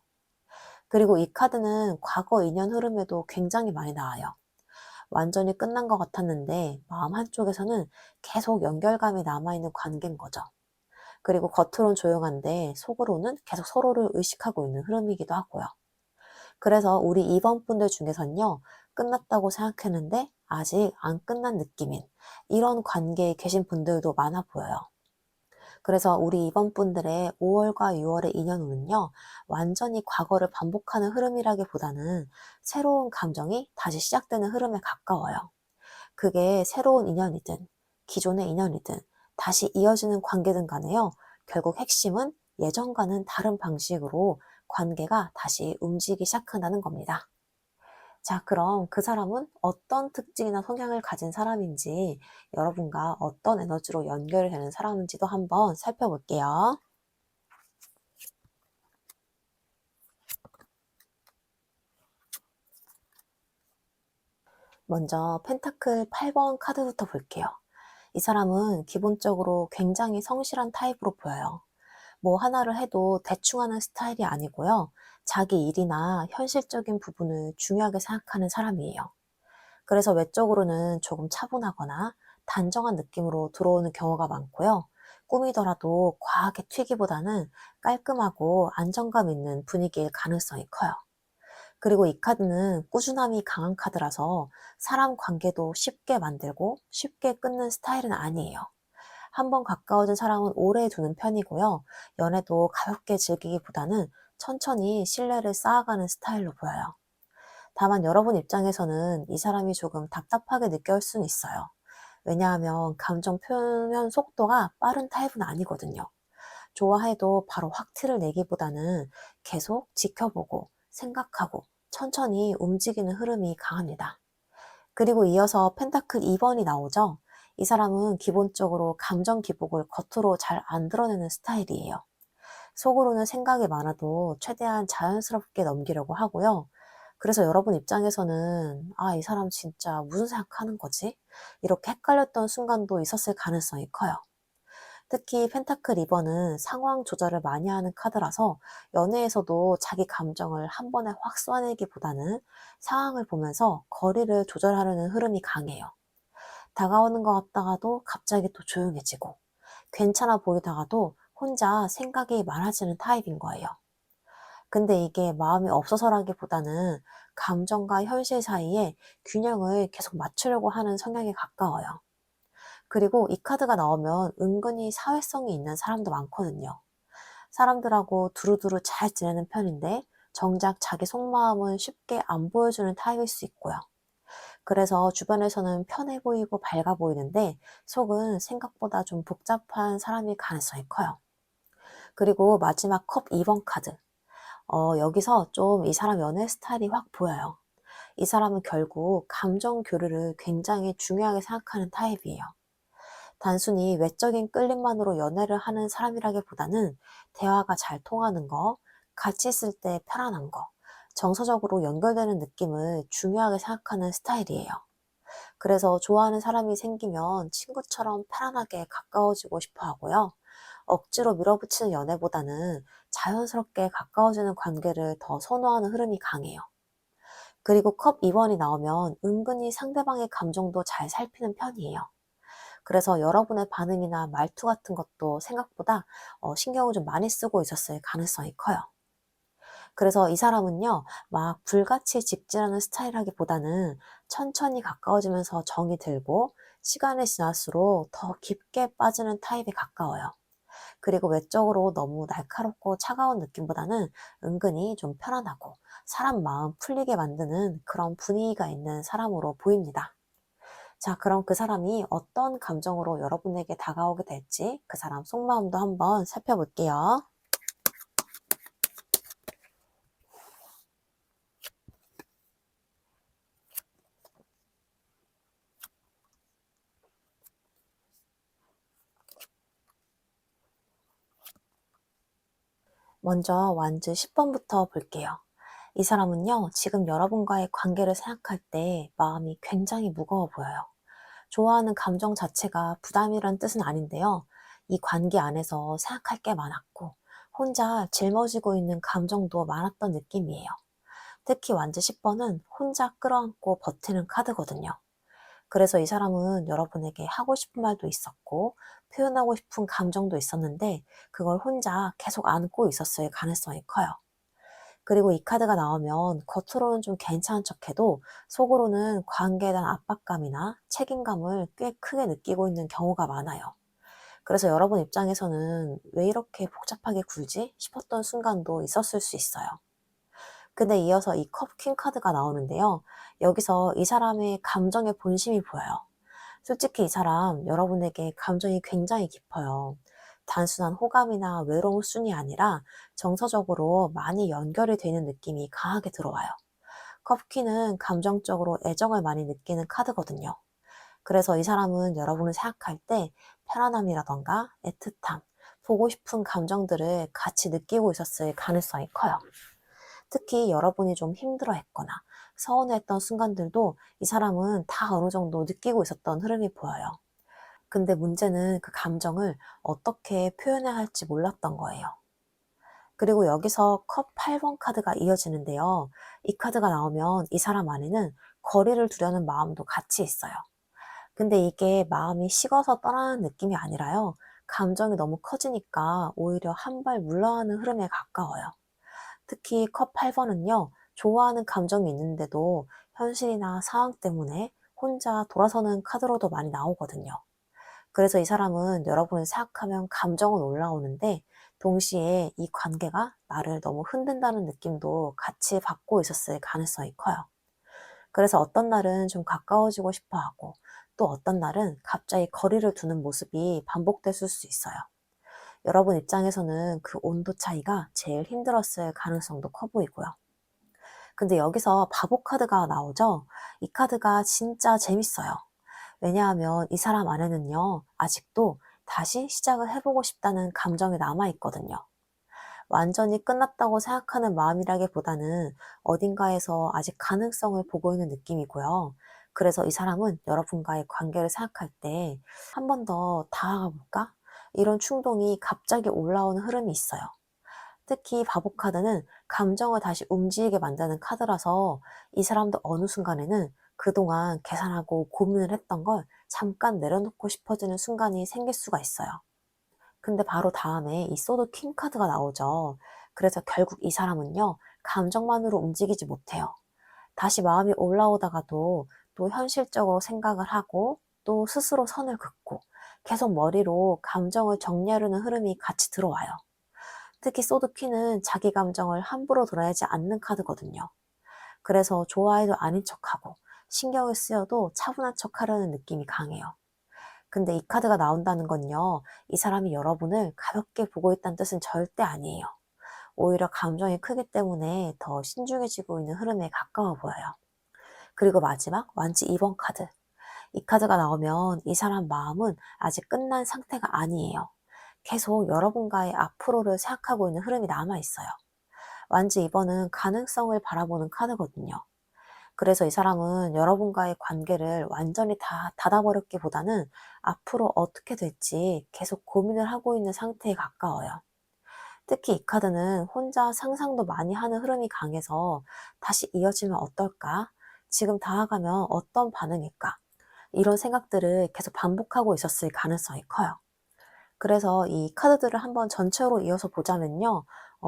그리고 이 카드는 과거 인연 흐름에도 굉장히 많이 나와요. 완전히 끝난 것 같았는데 마음 한쪽에서는 계속 연결감이 남아있는 관계인 거죠. 그리고 겉으론 조용한데 속으로는 계속 서로를 의식하고 있는 흐름이기도 하고요. 그래서 우리 이번 분들 중에선요, 끝났다고 생각했는데 아직 안 끝난 느낌인 이런 관계에 계신 분들도 많아 보여요. 그래서 우리 이번 분들의 5월과 6월의 인연운은요, 완전히 과거를 반복하는 흐름이라기보다는 새로운 감정이 다시 시작되는 흐름에 가까워요. 그게 새로운 인연이든 기존의 인연이든 다시 이어지는 관계든 간에요. 결국 핵심은 예전과는 다른 방식으로 관계가 다시 움직이기 시작한다는 겁니다. 자, 그럼 그 사람은 어떤 특징이나 성향을 가진 사람인지, 여러분과 어떤 에너지로 연결이 되는 사람인지도 한번 살펴볼게요. 먼저 펜타클 8번 카드부터 볼게요. 이 사람은 기본적으로 굉장히 성실한 타입으로 보여요. 뭐 하나를 해도 대충 하는 스타일이 아니고요. 자기 일이나 현실적인 부분을 중요하게 생각하는 사람이에요. 그래서 외적으로는 조금 차분하거나 단정한 느낌으로 들어오는 경우가 많고요. 꾸미더라도 과하게 튀기보다는 깔끔하고 안정감 있는 분위기일 가능성이 커요. 그리고 이 카드는 꾸준함이 강한 카드라서 사람 관계도 쉽게 만들고 쉽게 끊는 스타일은 아니에요. 한번 가까워진 사람은 오래 두는 편이고요. 연애도 가볍게 즐기기보다는 천천히 신뢰를 쌓아가는 스타일로 보여요. 다만 여러분 입장에서는 이 사람이 조금 답답하게 느껴질 수는 있어요. 왜냐하면 감정 표현 속도가 빠른 타입은 아니거든요. 좋아해도 바로 확 티를 내기보다는 계속 지켜보고 생각하고 천천히 움직이는 흐름이 강합니다. 그리고 이어서 펜타클 2번이 나오죠. 이 사람은 기본적으로 감정 기복을 겉으로 잘 안 드러내는 스타일이에요. 속으로는 생각이 많아도 최대한 자연스럽게 넘기려고 하고요. 그래서 여러분 입장에서는 아, 이 사람 진짜 무슨 생각하는 거지? 이렇게 헷갈렸던 순간도 있었을 가능성이 커요. 특히 펜타클 2번은 상황 조절을 많이 하는 카드라서 연애에서도 자기 감정을 한 번에 확 쏘아내기보다는 상황을 보면서 거리를 조절하려는 흐름이 강해요. 다가오는 것 같다가도 갑자기 또 조용해지고 괜찮아 보이다가도 혼자 생각이 많아지는 타입인 거예요. 근데 이게 마음이 없어서라기보다는 감정과 현실 사이에 균형을 계속 맞추려고 하는 성향에 가까워요. 그리고 이 카드가 나오면 은근히 사회성이 있는 사람도 많거든요. 사람들하고 두루두루 잘 지내는 편인데 정작 자기 속마음은 쉽게 안 보여주는 타입일 수 있고요. 그래서 주변에서는 편해 보이고 밝아 보이는데 속은 생각보다 좀 복잡한 사람일 가능성이 커요. 그리고 마지막 컵 2번 카드. 여기서 좀 이 사람 연애 스타일이 확 보여요. 이 사람은 결국 감정 교류를 굉장히 중요하게 생각하는 타입이에요. 단순히 외적인 끌림만으로 연애를 하는 사람이라기보다는 대화가 잘 통하는 거, 같이 있을 때 편안한 거, 정서적으로 연결되는 느낌을 중요하게 생각하는 스타일이에요. 그래서 좋아하는 사람이 생기면 친구처럼 편안하게 가까워지고 싶어 하고요. 억지로 밀어붙이는 연애보다는 자연스럽게 가까워지는 관계를 더 선호하는 흐름이 강해요. 그리고 컵 2번이 나오면 은근히 상대방의 감정도 잘 살피는 편이에요. 그래서 여러분의 반응이나 말투 같은 것도 생각보다 신경을 좀 많이 쓰고 있었을 가능성이 커요. 그래서 이 사람은요, 막 불같이 직진하는 스타일이라기보다는 천천히 가까워지면서 정이 들고 시간이 지날수록 더 깊게 빠지는 타입에 가까워요. 그리고 외적으로 너무 날카롭고 차가운 느낌보다는 은근히 좀 편안하고 사람 마음 풀리게 만드는 그런 분위기가 있는 사람으로 보입니다. 자, 그럼 그 사람이 어떤 감정으로 여러분에게 다가오게 될지 그 사람 속마음도 한번 살펴볼게요. 먼저 완즈 10번부터 볼게요. 이 사람은요, 지금 여러분과의 관계를 생각할 때 마음이 굉장히 무거워 보여요. 좋아하는 감정 자체가 부담이란 뜻은 아닌데요. 이 관계 안에서 생각할 게 많았고, 혼자 짊어지고 있는 감정도 많았던 느낌이에요. 특히 완즈 10번은 혼자 끌어안고 버티는 카드거든요. 그래서 이 사람은 여러분에게 하고 싶은 말도 있었고, 표현하고 싶은 감정도 있었는데, 그걸 혼자 계속 안고 있었을 가능성이 커요. 그리고 이 카드가 나오면 겉으로는 좀 괜찮은 척해도 속으로는 관계에 대한 압박감이나 책임감을 꽤 크게 느끼고 있는 경우가 많아요. 그래서 여러분 입장에서는 왜 이렇게 복잡하게 굴지 싶었던 순간도 있었을 수 있어요. 근데 이어서 이 컵 퀸 카드가 나오는데요. 여기서 이 사람의 감정의 본심이 보여요. 솔직히 이 사람 여러분에게 감정이 굉장히 깊어요. 단순한 호감이나 외로운 순이 아니라 정서적으로 많이 연결이 되는 느낌이 강하게 들어와요. 컵키는 감정적으로 애정을 많이 느끼는 카드거든요. 그래서 이 사람은 여러분을 생각할 때 편안함이라던가 애틋함, 보고 싶은 감정들을 같이 느끼고 있었을 가능성이 커요. 특히 여러분이 좀 힘들어했거나 서운했던 순간들도 이 사람은 다 어느 정도 느끼고 있었던 흐름이 보여요. 근데 문제는 그 감정을 어떻게 표현해야 할지 몰랐던 거예요. 그리고 여기서 컵 8번 카드가 이어지는데요. 이 카드가 나오면 이 사람 안에는 거리를 두려는 마음도 같이 있어요. 근데 이게 마음이 식어서 떠나는 느낌이 아니라요. 감정이 너무 커지니까 오히려 한 발 물러가는 흐름에 가까워요. 특히 컵 8번은요. 좋아하는 감정이 있는데도 현실이나 상황 때문에 혼자 돌아서는 카드로도 많이 나오거든요. 그래서 이 사람은 여러분을 생각하면 감정은 올라오는데 동시에 이 관계가 나를 너무 흔든다는 느낌도 같이 받고 있었을 가능성이 커요. 그래서 어떤 날은 좀 가까워지고 싶어 하고 또 어떤 날은 갑자기 거리를 두는 모습이 반복됐을 수 있어요. 여러분 입장에서는 그 온도 차이가 제일 힘들었을 가능성도 커 보이고요. 근데 여기서 바보 카드가 나오죠? 이 카드가 진짜 재밌어요. 왜냐하면 이 사람 안에는요, 아직도 다시 시작을 해보고 싶다는 감정이 남아있거든요. 완전히 끝났다고 생각하는 마음이라기보다는 어딘가에서 아직 가능성을 보고 있는 느낌이고요. 그래서 이 사람은 여러분과의 관계를 생각할 때 한 번 더 다가가 볼까? 이런 충동이 갑자기 올라오는 흐름이 있어요. 특히 바보 카드는 감정을 다시 움직이게 만드는 카드라서 이 사람도 어느 순간에는 그동안 계산하고 고민을 했던 걸 잠깐 내려놓고 싶어지는 순간이 생길 수가 있어요. 근데 바로 다음에 이 소드 퀸 카드가 나오죠. 그래서 결국 이 사람은요, 감정만으로 움직이지 못해요. 다시 마음이 올라오다가도 또 현실적으로 생각을 하고 또 스스로 선을 긋고 계속 머리로 감정을 정리하려는 흐름이 같이 들어와요. 특히 소드 퀸은 자기 감정을 함부로 드러내지 않는 카드거든요. 그래서 좋아해도 아닌 척하고 신경을 쓰여도 차분한 척하려는 느낌이 강해요. 근데 이 카드가 나온다는 건요, 이 사람이 여러분을 가볍게 보고 있다는 뜻은 절대 아니에요. 오히려 감정이 크기 때문에 더 신중해지고 있는 흐름에 가까워 보여요. 그리고 마지막 완치 2번 카드. 이 카드가 나오면 이 사람 마음은 아직 끝난 상태가 아니에요. 계속 여러분과의 앞으로를 생각하고 있는 흐름이 남아있어요. 완치 2번은 가능성을 바라보는 카드거든요. 그래서 이 사람은 여러분과의 관계를 완전히 다 닫아버렸기보다는 앞으로 어떻게 될지 계속 고민을 하고 있는 상태에 가까워요. 특히 이 카드는 혼자 상상도 많이 하는 흐름이 강해서 다시 이어지면 어떨까? 지금 다가가면 어떤 반응일까? 이런 생각들을 계속 반복하고 있었을 가능성이 커요. 그래서 이 카드들을 한번 전체로 이어서 보자면요.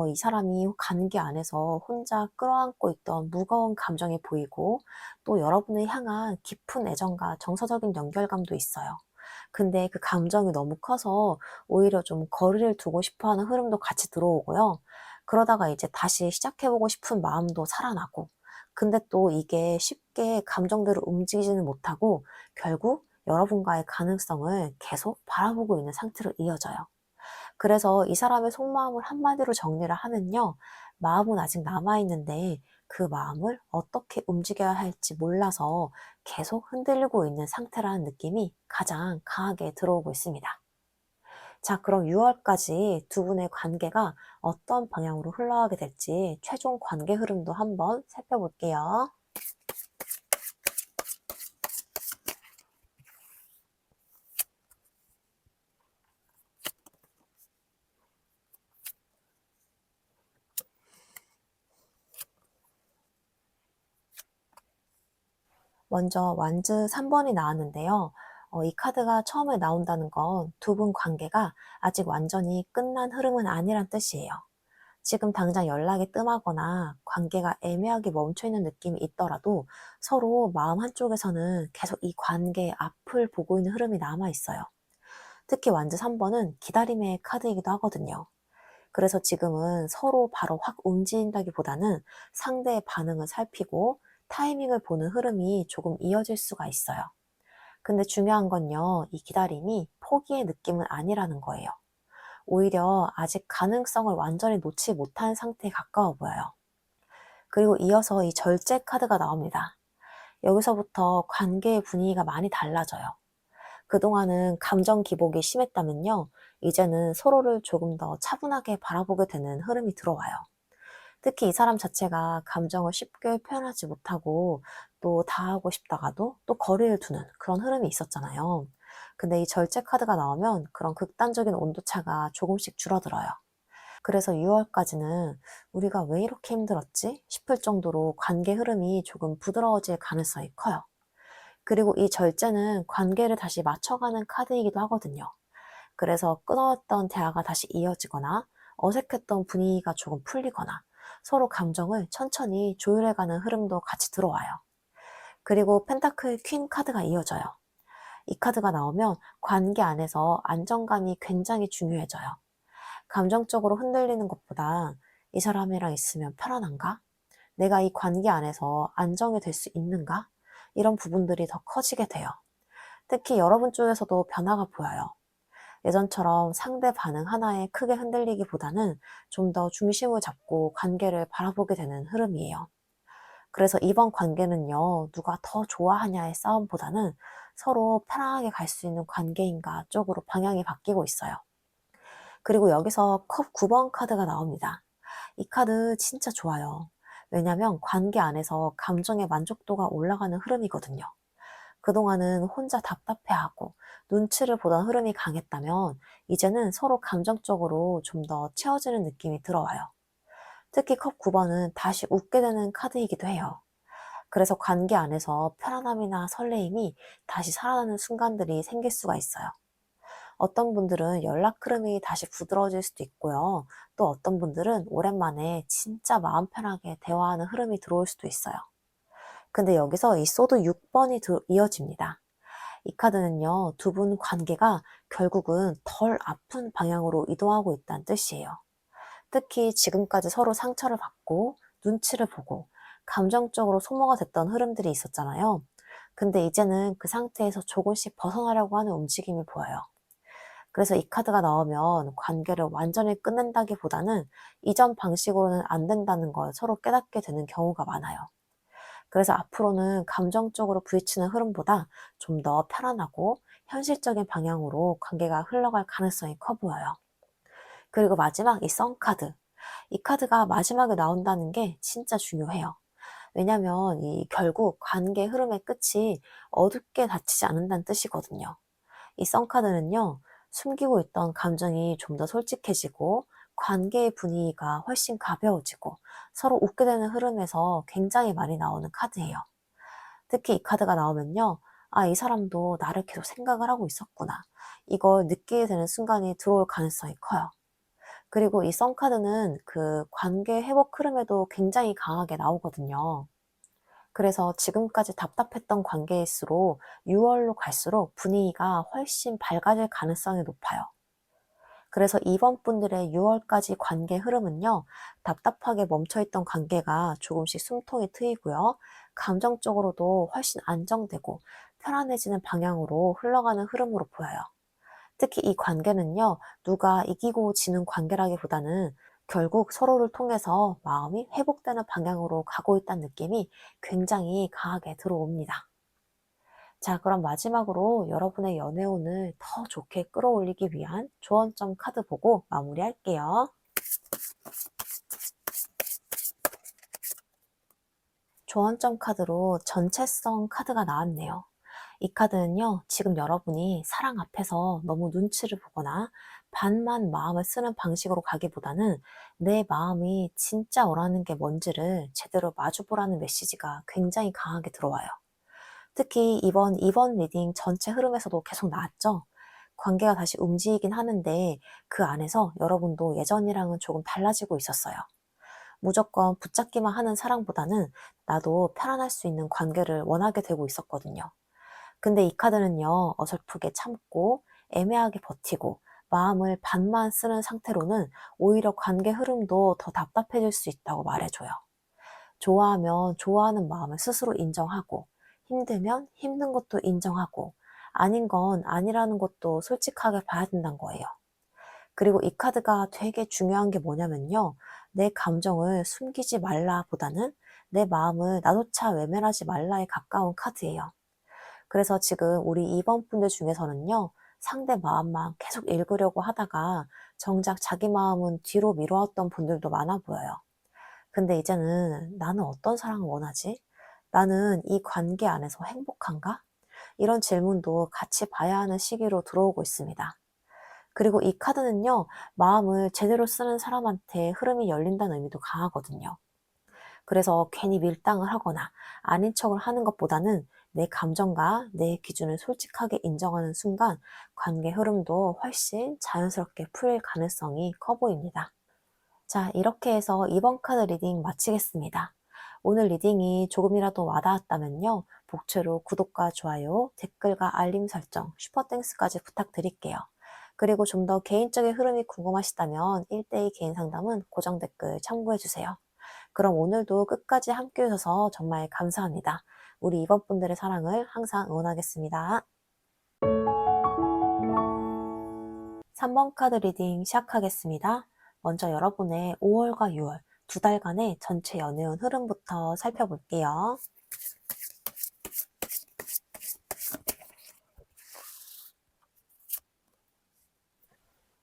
이 사람이 관계 안에서 혼자 끌어안고 있던 무거운 감정이 보이고 또 여러분을 향한 깊은 애정과 정서적인 연결감도 있어요. 근데 그 감정이 너무 커서 오히려 좀 거리를 두고 싶어 하는 흐름도 같이 들어오고요. 그러다가 이제 다시 시작해보고 싶은 마음도 살아나고 근데 또 이게 쉽게 감정들을 움직이지는 못하고 결국 여러분과의 가능성을 계속 바라보고 있는 상태로 이어져요. 그래서 이 사람의 속마음을 한마디로 정리를 하면요. 마음은 아직 남아있는데 그 마음을 어떻게 움직여야 할지 몰라서 계속 흔들리고 있는 상태라는 느낌이 가장 강하게 들어오고 있습니다. 자, 그럼 6월까지 두 분의 관계가 어떤 방향으로 흘러가게 될지 최종 관계 흐름도 한번 살펴볼게요. 먼저 완즈 3번이 나왔는데요. 이 카드가 처음에 나온다는 건 두 분 관계가 아직 완전히 끝난 흐름은 아니란 뜻이에요. 지금 당장 연락이 뜸하거나 관계가 애매하게 멈춰있는 느낌이 있더라도 서로 마음 한쪽에서는 계속 이 관계의 앞을 보고 있는 흐름이 남아있어요. 특히 완즈 3번은 기다림의 카드이기도 하거든요. 그래서 지금은 서로 바로 확 움직인다기보다는 상대의 반응을 살피고 타이밍을 보는 흐름이 조금 이어질 수가 있어요. 근데 중요한 건요, 이 기다림이 포기의 느낌은 아니라는 거예요. 오히려 아직 가능성을 완전히 놓지 못한 상태에 가까워 보여요. 그리고 이어서 이 절제 카드가 나옵니다. 여기서부터 관계의 분위기가 많이 달라져요. 그동안은 감정 기복이 심했다면요, 이제는 서로를 조금 더 차분하게 바라보게 되는 흐름이 들어와요. 특히 이 사람 자체가 감정을 쉽게 표현하지 못하고 또 다하고 싶다가도 또 거리를 두는 그런 흐름이 있었잖아요. 근데 이 절제 카드가 나오면 그런 극단적인 온도차가 조금씩 줄어들어요. 그래서 6월까지는 우리가 왜 이렇게 힘들었지 싶을 정도로 관계 흐름이 조금 부드러워질 가능성이 커요. 그리고 이 절제는 관계를 다시 맞춰가는 카드이기도 하거든요. 그래서 끊어왔던 대화가 다시 이어지거나 어색했던 분위기가 조금 풀리거나 서로 감정을 천천히 조율해가는 흐름도 같이 들어와요. 그리고 펜타클 퀸 카드가 이어져요. 이 카드가 나오면 관계 안에서 안정감이 굉장히 중요해져요. 감정적으로 흔들리는 것보다 이 사람이랑 있으면 편안한가? 내가 이 관계 안에서 안정이 될 수 있는가? 이런 부분들이 더 커지게 돼요. 특히 여러분 쪽에서도 변화가 보여요. 예전처럼 상대 반응 하나에 크게 흔들리기보다는 좀 더 중심을 잡고 관계를 바라보게 되는 흐름이에요. 그래서 이번 관계는요, 누가 더 좋아하냐의 싸움보다는 서로 편안하게 갈 수 있는 관계인가 쪽으로 방향이 바뀌고 있어요. 그리고 여기서 컵 9번 카드가 나옵니다. 이 카드 진짜 좋아요. 왜냐면 관계 안에서 감정의 만족도가 올라가는 흐름이거든요. 그동안은 혼자 답답해하고 눈치를 보던 흐름이 강했다면 이제는 서로 감정적으로 좀 더 채워지는 느낌이 들어와요. 특히 컵 9번은 다시 웃게 되는 카드이기도 해요. 그래서 관계 안에서 편안함이나 설레임이 다시 살아나는 순간들이 생길 수가 있어요. 어떤 분들은 연락 흐름이 다시 부드러워질 수도 있고요. 또 어떤 분들은 오랜만에 진짜 마음 편하게 대화하는 흐름이 들어올 수도 있어요. 근데 여기서 이 소드 6번이 이어집니다. 이 카드는요, 두 분 관계가 결국은 덜 아픈 방향으로 이동하고 있다는 뜻이에요. 특히 지금까지 서로 상처를 받고 눈치를 보고 감정적으로 소모가 됐던 흐름들이 있었잖아요. 근데 이제는 그 상태에서 조금씩 벗어나려고 하는 움직임이 보여요. 그래서 이 카드가 나오면 관계를 완전히 끝낸다기보다는 이전 방식으로는 안 된다는 걸 서로 깨닫게 되는 경우가 많아요. 그래서 앞으로는 감정적으로 부딪히는 흐름보다 좀 더 편안하고 현실적인 방향으로 관계가 흘러갈 가능성이 커 보여요. 그리고 마지막 이 썬 카드. 이 카드가 마지막에 나온다는 게 진짜 중요해요. 왜냐면 이 결국 관계 흐름의 끝이 어둡게 닫히지 않는다는 뜻이거든요. 이 썬 카드는요, 숨기고 있던 감정이 좀 더 솔직해지고 관계의 분위기가 훨씬 가벼워지고 서로 웃게 되는 흐름에서 굉장히 많이 나오는 카드예요. 특히 이 카드가 나오면요, 아, 이 사람도 나를 계속 생각을 하고 있었구나. 이걸 느끼게 되는 순간이 들어올 가능성이 커요. 그리고 이 썬카드는 그 관계 회복 흐름에도 굉장히 강하게 나오거든요. 그래서 지금까지 답답했던 관계일수록 6월로 갈수록 분위기가 훨씬 밝아질 가능성이 높아요. 그래서 이번 분들의 6월까지 관계 흐름은요, 답답하게 멈춰있던 관계가 조금씩 숨통이 트이고요, 감정적으로도 훨씬 안정되고 편안해지는 방향으로 흘러가는 흐름으로 보여요. 특히 이 관계는요, 누가 이기고 지는 관계라기보다는 결국 서로를 통해서 마음이 회복되는 방향으로 가고 있다는 느낌이 굉장히 강하게 들어옵니다. 자, 그럼 마지막으로 여러분의 연애운을 더 좋게 끌어올리기 위한 조언점 카드 보고 마무리할게요. 조언점 카드로 전체성 카드가 나왔네요. 이 카드는요, 지금 여러분이 사랑 앞에서 너무 눈치를 보거나 반만 마음을 쓰는 방식으로 가기보다는 내 마음이 진짜 원하는 게 뭔지를 제대로 마주보라는 메시지가 굉장히 강하게 들어와요. 특히 이번 리딩 전체 흐름에서도 계속 나왔죠? 관계가 다시 움직이긴 하는데 그 안에서 여러분도 예전이랑은 조금 달라지고 있었어요. 무조건 붙잡기만 하는 사랑보다는 나도 편안할 수 있는 관계를 원하게 되고 있었거든요. 근데 이 카드는요, 어설프게 참고 애매하게 버티고 마음을 반만 쓰는 상태로는 오히려 관계 흐름도 더 답답해질 수 있다고 말해줘요. 좋아하면 좋아하는 마음을 스스로 인정하고, 힘들면 힘든 것도 인정하고, 아닌 건 아니라는 것도 솔직하게 봐야 된다는 거예요. 그리고 이 카드가 되게 중요한 게 뭐냐면요. 내 감정을 숨기지 말라 보다는 내 마음을 나조차 외면하지 말라에 가까운 카드예요. 그래서 지금 우리 2번 분들 중에서는요. 상대 마음만 계속 읽으려고 하다가 정작 자기 마음은 뒤로 미뤄왔던 분들도 많아 보여요. 근데 이제는 나는 어떤 사랑을 원하지? 나는 이 관계 안에서 행복한가? 이런 질문도 같이 봐야 하는 시기로 들어오고 있습니다. 그리고 이 카드는요, 마음을 제대로 쓰는 사람한테 흐름이 열린다는 의미도 강하거든요. 그래서 괜히 밀당을 하거나 아닌 척을 하는 것보다는 내 감정과 내 기준을 솔직하게 인정하는 순간 관계 흐름도 훨씬 자연스럽게 풀릴 가능성이 커 보입니다. 자, 이렇게 해서 이번 카드 리딩 마치겠습니다. 오늘 리딩이 조금이라도 와닿았다면요, 복채로 구독과 좋아요, 댓글과 알림 설정, 슈퍼땡스까지 부탁드릴게요. 그리고 좀 더 개인적인 흐름이 궁금하시다면 1대2 개인 상담은 고정 댓글 참고해주세요. 그럼 오늘도 끝까지 함께 해주셔서 정말 감사합니다. 우리 이번 분들의 사랑을 항상 응원하겠습니다. 3번 카드 리딩 시작하겠습니다. 먼저 여러분의 5월과 6월 두 달간의 전체 연애운 흐름부터 살펴볼게요.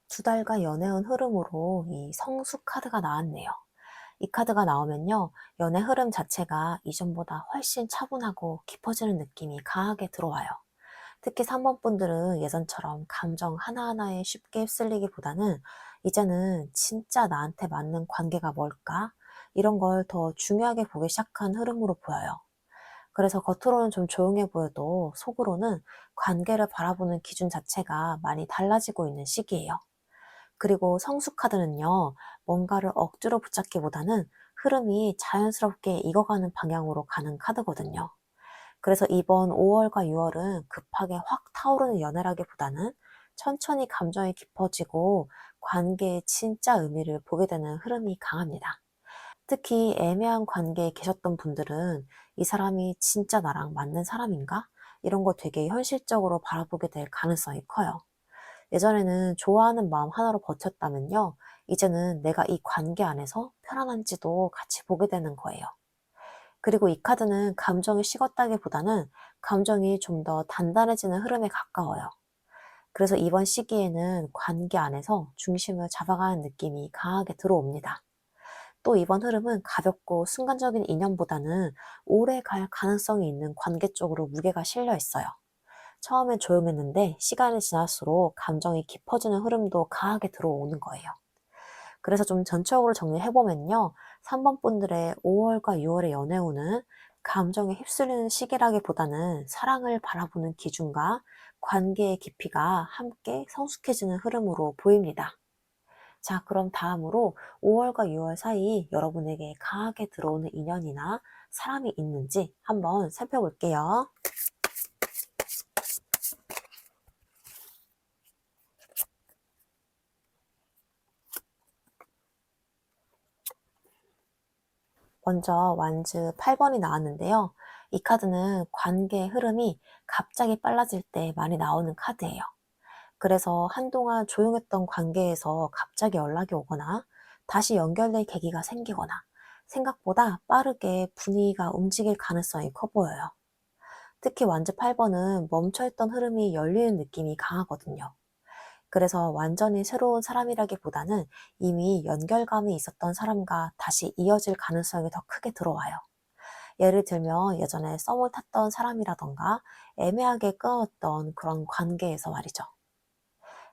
두 달간 연애운 흐름으로 이 성수 카드가 나왔네요. 이 카드가 나오면요, 연애 흐름 자체가 이전보다 훨씬 차분하고 깊어지는 느낌이 강하게 들어와요. 특히 3번 분들은 예전처럼 감정 하나하나에 쉽게 휩쓸리기보다는 이제는 진짜 나한테 맞는 관계가 뭘까? 이런 걸 더 중요하게 보기 시작한 흐름으로 보여요. 그래서 겉으로는 좀 조용해 보여도 속으로는 관계를 바라보는 기준 자체가 많이 달라지고 있는 시기예요. 그리고 성수 카드는요, 뭔가를 억지로 붙잡기보다는 흐름이 자연스럽게 익어가는 방향으로 가는 카드거든요. 그래서 이번 5월과 6월은 급하게 확 타오르는 연애라기보다는 천천히 감정이 깊어지고 관계의 진짜 의미를 보게 되는 흐름이 강합니다. 특히 애매한 관계에 계셨던 분들은 이 사람이 진짜 나랑 맞는 사람인가? 이런 거 되게 현실적으로 바라보게 될 가능성이 커요. 예전에는 좋아하는 마음 하나로 버텼다면요, 이제는 내가 이 관계 안에서 편안한지도 같이 보게 되는 거예요. 그리고 이 카드는 감정이 식었다기보다는 감정이 좀 더 단단해지는 흐름에 가까워요. 그래서 이번 시기에는 관계 안에서 중심을 잡아가는 느낌이 강하게 들어옵니다. 또 이번 흐름은 가볍고 순간적인 인연보다는 오래 갈 가능성이 있는 관계 쪽으로 무게가 실려 있어요. 처음엔 조용했는데 시간이 지날수록 감정이 깊어지는 흐름도 강하게 들어오는 거예요. 그래서 좀 전체적으로 정리해보면요. 3번 분들의 5월과 6월의 연애운은 감정에 휩쓸리는 시기라기보다는 사랑을 바라보는 기준과 관계의 깊이가 함께 성숙해지는 흐름으로 보입니다. 자, 그럼 다음으로 5월과 6월 사이 여러분에게 강하게 들어오는 인연이나 사람이 있는지 한번 살펴볼게요. 먼저 완즈 8번이 나왔는데요. 이 카드는 관계의 흐름이 갑자기 빨라질 때 많이 나오는 카드예요. 그래서 한동안 조용했던 관계에서 갑자기 연락이 오거나 다시 연결될 계기가 생기거나 생각보다 빠르게 분위기가 움직일 가능성이 커 보여요. 특히 완즈 8번은 멈춰있던 흐름이 열리는 느낌이 강하거든요. 그래서 완전히 새로운 사람이라기보다는 이미 연결감이 있었던 사람과 다시 이어질 가능성이 더 크게 들어와요. 예를 들면 예전에 썸을 탔던 사람이라던가 애매하게 끊었던 그런 관계에서 말이죠.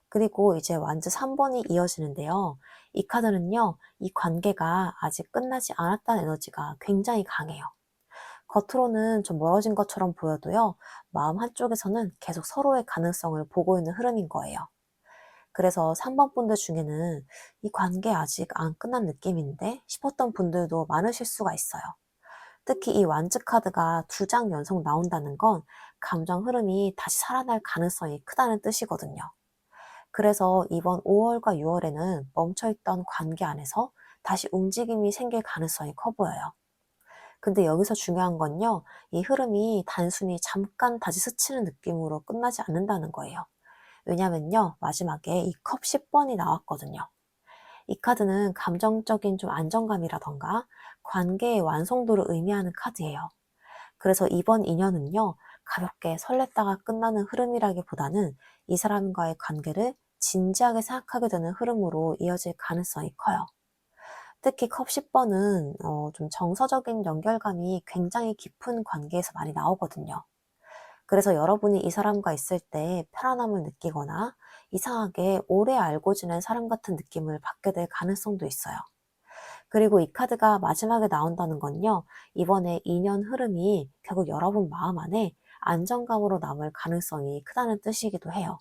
그리고 이제 완즈 3번이 이어지는데요. 이 카드는요, 이 관계가 아직 끝나지 않았다는 에너지가 굉장히 강해요. 겉으로는 좀 멀어진 것처럼 보여도요, 마음 한쪽에서는 계속 서로의 가능성을 보고 있는 흐름인 거예요. 그래서 3번 분들 중에는 이 관계 아직 안 끝난 느낌인데 싶었던 분들도 많으실 수가 있어요. 특히 이 완즈 카드가 2장 연속 나온다는 건 감정 흐름이 다시 살아날 가능성이 크다는 뜻이거든요. 그래서 이번 5월과 6월에는 멈춰있던 관계 안에서 다시 움직임이 생길 가능성이 커 보여요. 근데 여기서 중요한 건요, 이 흐름이 단순히 잠깐 다시 스치는 느낌으로 끝나지 않는다는 거예요. 왜냐면요, 마지막에 이 컵 10번이 나왔거든요. 이 카드는 감정적인 좀 안정감이라던가 관계의 완성도를 의미하는 카드예요. 그래서 이번 인연은요, 가볍게 설렜다가 끝나는 흐름이라기보다는 이 사람과의 관계를 진지하게 생각하게 되는 흐름으로 이어질 가능성이 커요. 특히 컵 10번은 좀 정서적인 연결감이 굉장히 깊은 관계에서 많이 나오거든요. 그래서 여러분이 이 사람과 있을 때 편안함을 느끼거나 이상하게 오래 알고 지낸 사람 같은 느낌을 받게 될 가능성도 있어요. 그리고 이 카드가 마지막에 나온다는 건요, 이번에 2년 흐름이 결국 여러분 마음 안에 안정감으로 남을 가능성이 크다는 뜻이기도 해요.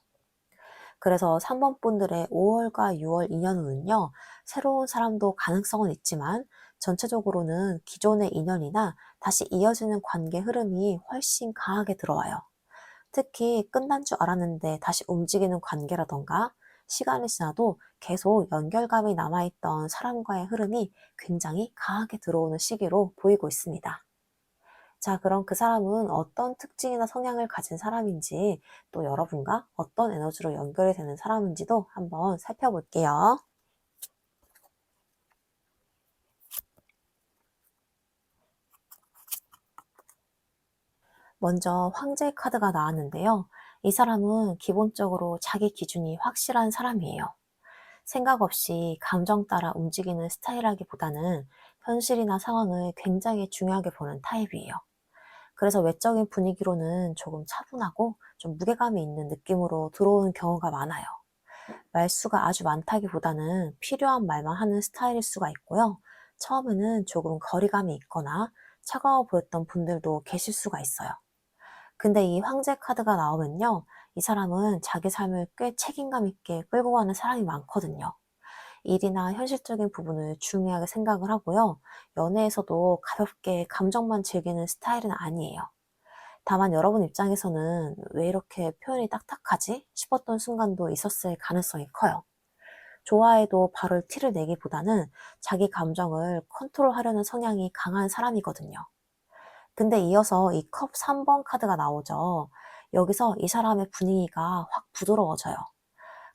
그래서 3번 분들의 5월과 6월 2년운은요, 새로운 사람도 가능성은 있지만 전체적으로는 기존의 인연이나 다시 이어지는 관계 흐름이 훨씬 강하게 들어와요. 특히 끝난 줄 알았는데 다시 움직이는 관계라던가 시간이 지나도 계속 연결감이 남아있던 사람과의 흐름이 굉장히 강하게 들어오는 시기로 보이고 있습니다. 자, 그럼 그 사람은 어떤 특징이나 성향을 가진 사람인지, 또 여러분과 어떤 에너지로 연결이 되는 사람인지도 한번 살펴볼게요. 먼저 황제 카드가 나왔는데요. 이 사람은 기본적으로 자기 기준이 확실한 사람이에요. 생각 없이 감정 따라 움직이는 스타일이라기보다는 현실이나 상황을 굉장히 중요하게 보는 타입이에요. 그래서 외적인 분위기로는 조금 차분하고 좀 무게감이 있는 느낌으로 들어오는 경우가 많아요. 말수가 아주 많다기보다는 필요한 말만 하는 스타일일 수가 있고요. 처음에는 조금 거리감이 있거나 차가워 보였던 분들도 계실 수가 있어요. 근데 이 황제 카드가 나오면요, 이 사람은 자기 삶을 꽤 책임감 있게 끌고 가는 사람이 많거든요. 일이나 현실적인 부분을 중요하게 생각을 하고요. 연애에서도 가볍게 감정만 즐기는 스타일은 아니에요. 다만 여러분 입장에서는 왜 이렇게 표현이 딱딱하지? 싶었던 순간도 있었을 가능성이 커요. 좋아해도 바로 티를 내기보다는 자기 감정을 컨트롤하려는 성향이 강한 사람이거든요. 근데 이어서 이 컵 3번 카드가 나오죠. 여기서 이 사람의 분위기가 확 부드러워져요.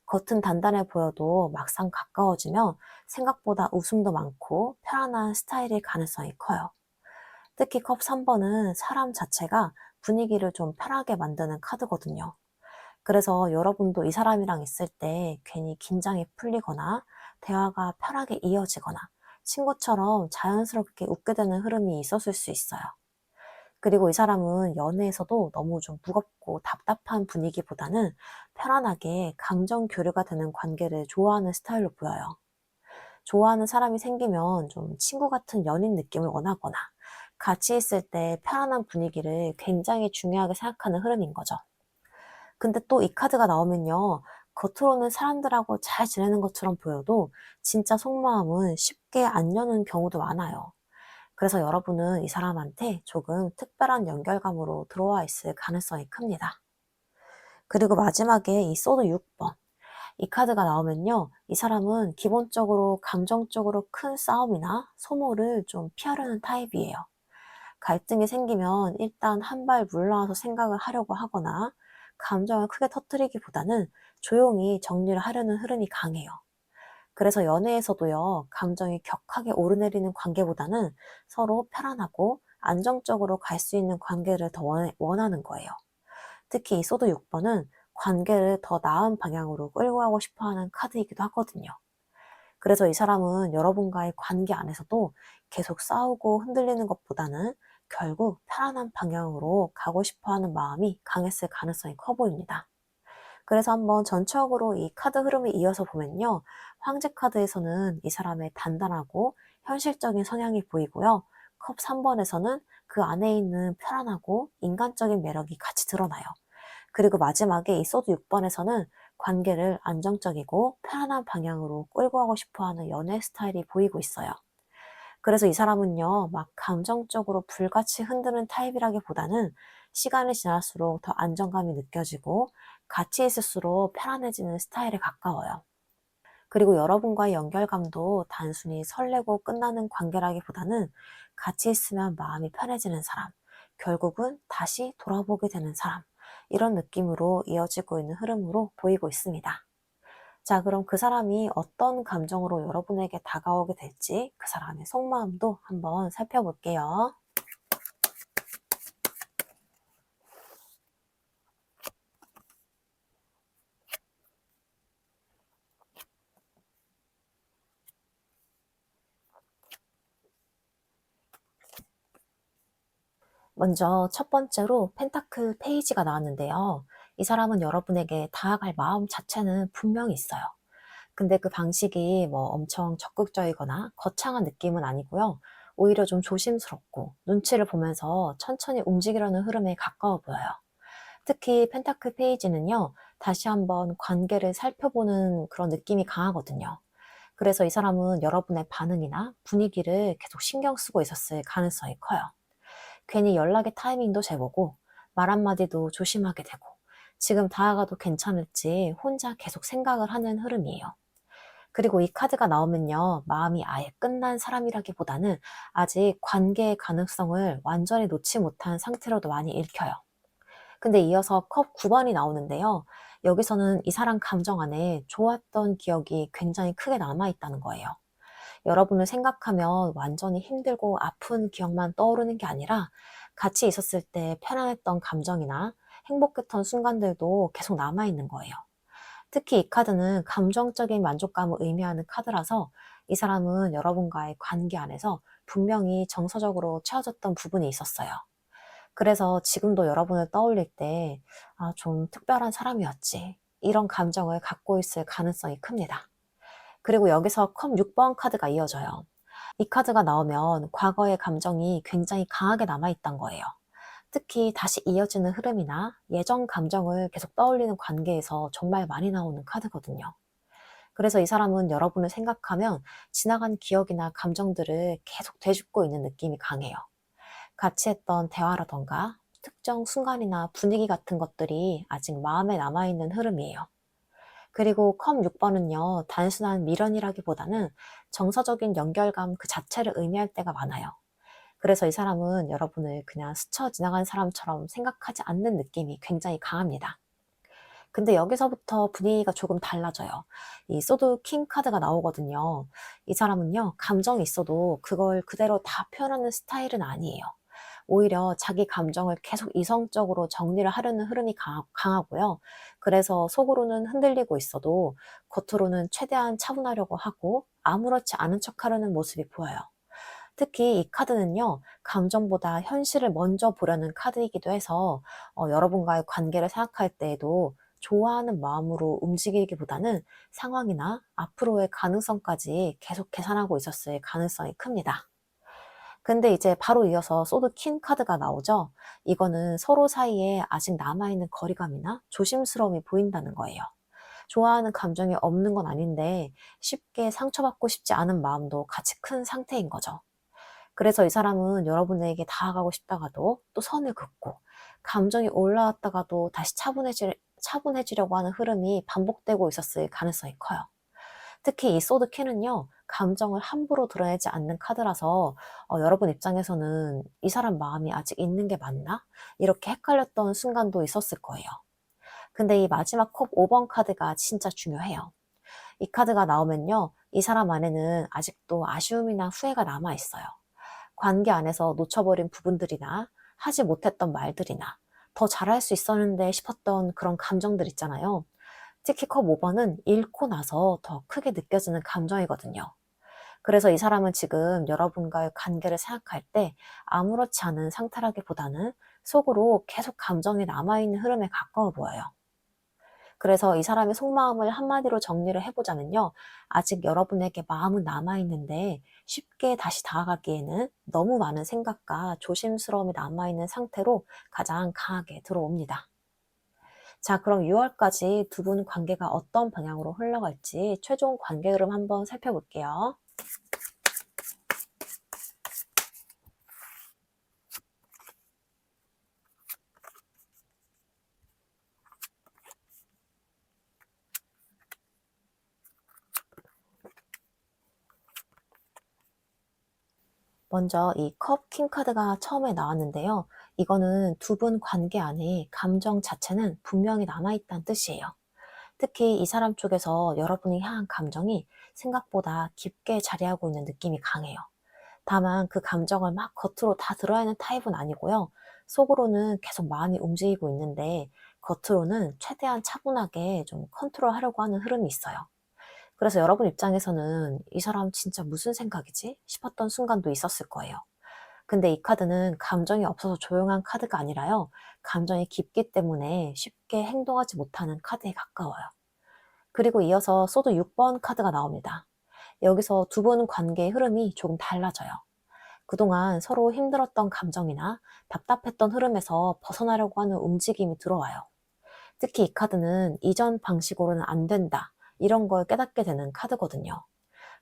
겉은 단단해 보여도 막상 가까워지면 생각보다 웃음도 많고 편안한 스타일일 가능성이 커요. 특히 컵 3번은 사람 자체가 분위기를 좀 편하게 만드는 카드거든요. 그래서 여러분도 이 사람이랑 있을 때 괜히 긴장이 풀리거나 대화가 편하게 이어지거나 친구처럼 자연스럽게 웃게 되는 흐름이 있었을 수 있어요. 그리고 이 사람은 연애에서도 너무 좀 무겁고 답답한 분위기보다는 편안하게 감정 교류가 되는 관계를 좋아하는 스타일로 보여요. 좋아하는 사람이 생기면 좀 친구 같은 연인 느낌을 원하거나 같이 있을 때 편안한 분위기를 굉장히 중요하게 생각하는 흐름인 거죠. 근데 또 이 카드가 나오면요, 겉으로는 사람들하고 잘 지내는 것처럼 보여도 진짜 속마음은 쉽게 안 여는 경우도 많아요. 그래서 여러분은 이 사람한테 조금 특별한 연결감으로 들어와 있을 가능성이 큽니다. 그리고 마지막에 이 소드 6번. 이 카드가 나오면요, 이 사람은 기본적으로 감정적으로 큰 싸움이나 소모를 좀 피하려는 타입이에요. 갈등이 생기면 일단 한 발 물러나서 생각을 하려고 하거나 감정을 크게 터뜨리기보다는 조용히 정리를 하려는 흐름이 강해요. 그래서 연애에서도요, 감정이 격하게 오르내리는 관계보다는 서로 편안하고 안정적으로 갈 수 있는 관계를 더 원하는 거예요. 특히 이 소드 6번은 관계를 더 나은 방향으로 끌고 가고 싶어 하는 카드이기도 하거든요. 그래서 이 사람은 여러분과의 관계 안에서도 계속 싸우고 흔들리는 것보다는 결국 편안한 방향으로 가고 싶어 하는 마음이 강했을 가능성이 커 보입니다. 그래서 한번 전적으로 이 카드 흐름을 이어서 보면요. 황제 카드에서는 이 사람의 단단하고 현실적인 성향이 보이고요. 컵 3번에서는 그 안에 있는 편안하고 인간적인 매력이 같이 드러나요. 그리고 마지막에 이 소드 6번에서는 관계를 안정적이고 편안한 방향으로 끌고 가고 싶어 하는 연애 스타일이 보이고 있어요. 그래서 이 사람은요, 막 감정적으로 불같이 흔드는 타입이라기보다는 시간이 지날수록 더 안정감이 느껴지고 같이 있을수록 편안해지는 스타일에 가까워요. 그리고 여러분과의 연결감도 단순히 설레고 끝나는 관계라기보다는 같이 있으면 마음이 편해지는 사람, 결국은 다시 돌아보게 되는 사람, 이런 느낌으로 이어지고 있는 흐름으로 보이고 있습니다. 자, 그럼 그 사람이 어떤 감정으로 여러분에게 다가오게 될지 그 사람의 속마음도 한번 살펴볼게요. 먼저 첫 번째로 펜타클 페이지가 나왔는데요. 이 사람은 여러분에게 다가갈 마음 자체는 분명히 있어요. 근데 그 방식이 뭐 엄청 적극적이거나 거창한 느낌은 아니고요. 오히려 좀 조심스럽고 눈치를 보면서 천천히 움직이려는 흐름에 가까워 보여요. 특히 펜타클 페이지는요, 다시 한번 관계를 살펴보는 그런 느낌이 강하거든요. 그래서 이 사람은 여러분의 반응이나 분위기를 계속 신경 쓰고 있었을 가능성이 커요. 괜히 연락의 타이밍도 재보고 말 한마디도 조심하게 되고 지금 다가가도 괜찮을지 혼자 계속 생각을 하는 흐름이에요. 그리고 이 카드가 나오면요, 마음이 아예 끝난 사람이라기보다는 아직 관계의 가능성을 완전히 놓지 못한 상태로도 많이 읽혀요. 근데 이어서 컵 9번이 나오는데요. 여기서는 이 사람 감정 안에 좋았던 기억이 굉장히 크게 남아있다는 거예요. 여러분을 생각하면 완전히 힘들고 아픈 기억만 떠오르는 게 아니라 같이 있었을 때 편안했던 감정이나 행복했던 순간들도 계속 남아있는 거예요. 특히 이 카드는 감정적인 만족감을 의미하는 카드라서 이 사람은 여러분과의 관계 안에서 분명히 정서적으로 채워졌던 부분이 있었어요. 그래서 지금도 여러분을 떠올릴 때, 아, 좀 특별한 사람이었지, 이런 감정을 갖고 있을 가능성이 큽니다. 그리고 여기서 컵 6번 카드가 이어져요. 이 카드가 나오면 과거의 감정이 굉장히 강하게 남아있던 거예요. 특히 다시 이어지는 흐름이나 예전 감정을 계속 떠올리는 관계에서 정말 많이 나오는 카드거든요. 그래서 이 사람은 여러분을 생각하면 지나간 기억이나 감정들을 계속 되짚고 있는 느낌이 강해요. 같이 했던 대화라던가 특정 순간이나 분위기 같은 것들이 아직 마음에 남아있는 흐름이에요. 그리고 컵 6번은요, 단순한 미련이라기보다는 정서적인 연결감 그 자체를 의미할 때가 많아요. 그래서 이 사람은 여러분을 그냥 스쳐 지나간 사람처럼 생각하지 않는 느낌이 굉장히 강합니다. 근데 여기서부터 분위기가 조금 달라져요. 이 소드 킹 카드가 나오거든요. 이 사람은요, 감정이 있어도 그걸 그대로 다 표현하는 스타일은 아니에요. 오히려 자기 감정을 계속 이성적으로 정리를 하려는 흐름이 강하고요. 그래서 속으로는 흔들리고 있어도 겉으로는 최대한 차분하려고 하고 아무렇지 않은 척하려는 모습이 보여요. 특히 이 카드는요, 감정보다 현실을 먼저 보려는 카드이기도 해서 여러분과의 관계를 생각할 때에도 좋아하는 마음으로 움직이기보다는 상황이나 앞으로의 가능성까지 계속 계산하고 있었을 가능성이 큽니다. 근데 이제 바로 이어서 소드 퀸 카드가 나오죠. 이거는 서로 사이에 아직 남아있는 거리감이나 조심스러움이 보인다는 거예요. 좋아하는 감정이 없는 건 아닌데 쉽게 상처받고 싶지 않은 마음도 같이 큰 상태인 거죠. 그래서 이 사람은 여러분에게 다가가고 싶다가도 또 선을 긋고 감정이 올라왔다가도 다시 차분해지려고 하는 흐름이 반복되고 있었을 가능성이 커요. 특히 이 소드 퀸은요, 감정을 함부로 드러내지 않는 카드라서 여러분 입장에서는 이 사람 마음이 아직 있는 게 맞나? 이렇게 헷갈렸던 순간도 있었을 거예요. 근데 이 마지막 컵 5번 카드가 진짜 중요해요. 이 카드가 나오면요, 이 사람 안에는 아직도 아쉬움이나 후회가 남아있어요. 관계 안에서 놓쳐버린 부분들이나 하지 못했던 말들이나 더 잘할 수 있었는데 싶었던 그런 감정들 있잖아요. 특히 컵 5번은 잃고 나서 더 크게 느껴지는 감정이거든요. 그래서 이 사람은 지금 여러분과의 관계를 생각할 때 아무렇지 않은 상태라기보다는 속으로 계속 감정이 남아있는 흐름에 가까워 보여요. 그래서 이 사람의 속마음을 한마디로 정리를 해보자면요, 아직 여러분에게 마음은 남아있는데 쉽게 다시 다가가기에는 너무 많은 생각과 조심스러움이 남아있는 상태로 가장 강하게 들어옵니다. 자, 그럼 6월까지 두 분 관계가 어떤 방향으로 흘러갈지 최종 관계 흐름 한번 살펴볼게요. 먼저 이 컵 킹 카드가 처음에 나왔는데요. 이거는 두 분 관계 안에 감정 자체는 분명히 남아있다는 뜻이에요. 특히 이 사람 쪽에서 여러분이 향한 감정이 생각보다 깊게 자리하고 있는 느낌이 강해요. 다만 그 감정을 막 겉으로 다 드러내는 타입은 아니고요. 속으로는 계속 마음이 움직이고 있는데 겉으로는 최대한 차분하게 좀 컨트롤하려고 하는 흐름이 있어요. 그래서 여러분 입장에서는 '이 사람 진짜 무슨 생각이지?' 싶었던 순간도 있었을 거예요. 근데 이 카드는 감정이 없어서 조용한 카드가 아니라요. 감정이 깊기 때문에 쉽게 행동하지 못하는 카드에 가까워요. 그리고 이어서 소드 6번 카드가 나옵니다. 여기서 두 분 관계의 흐름이 조금 달라져요. 그동안 서로 힘들었던 감정이나 답답했던 흐름에서 벗어나려고 하는 움직임이 들어와요. 특히 이 카드는 이전 방식으로는 안 된다, 이런 걸 깨닫게 되는 카드거든요.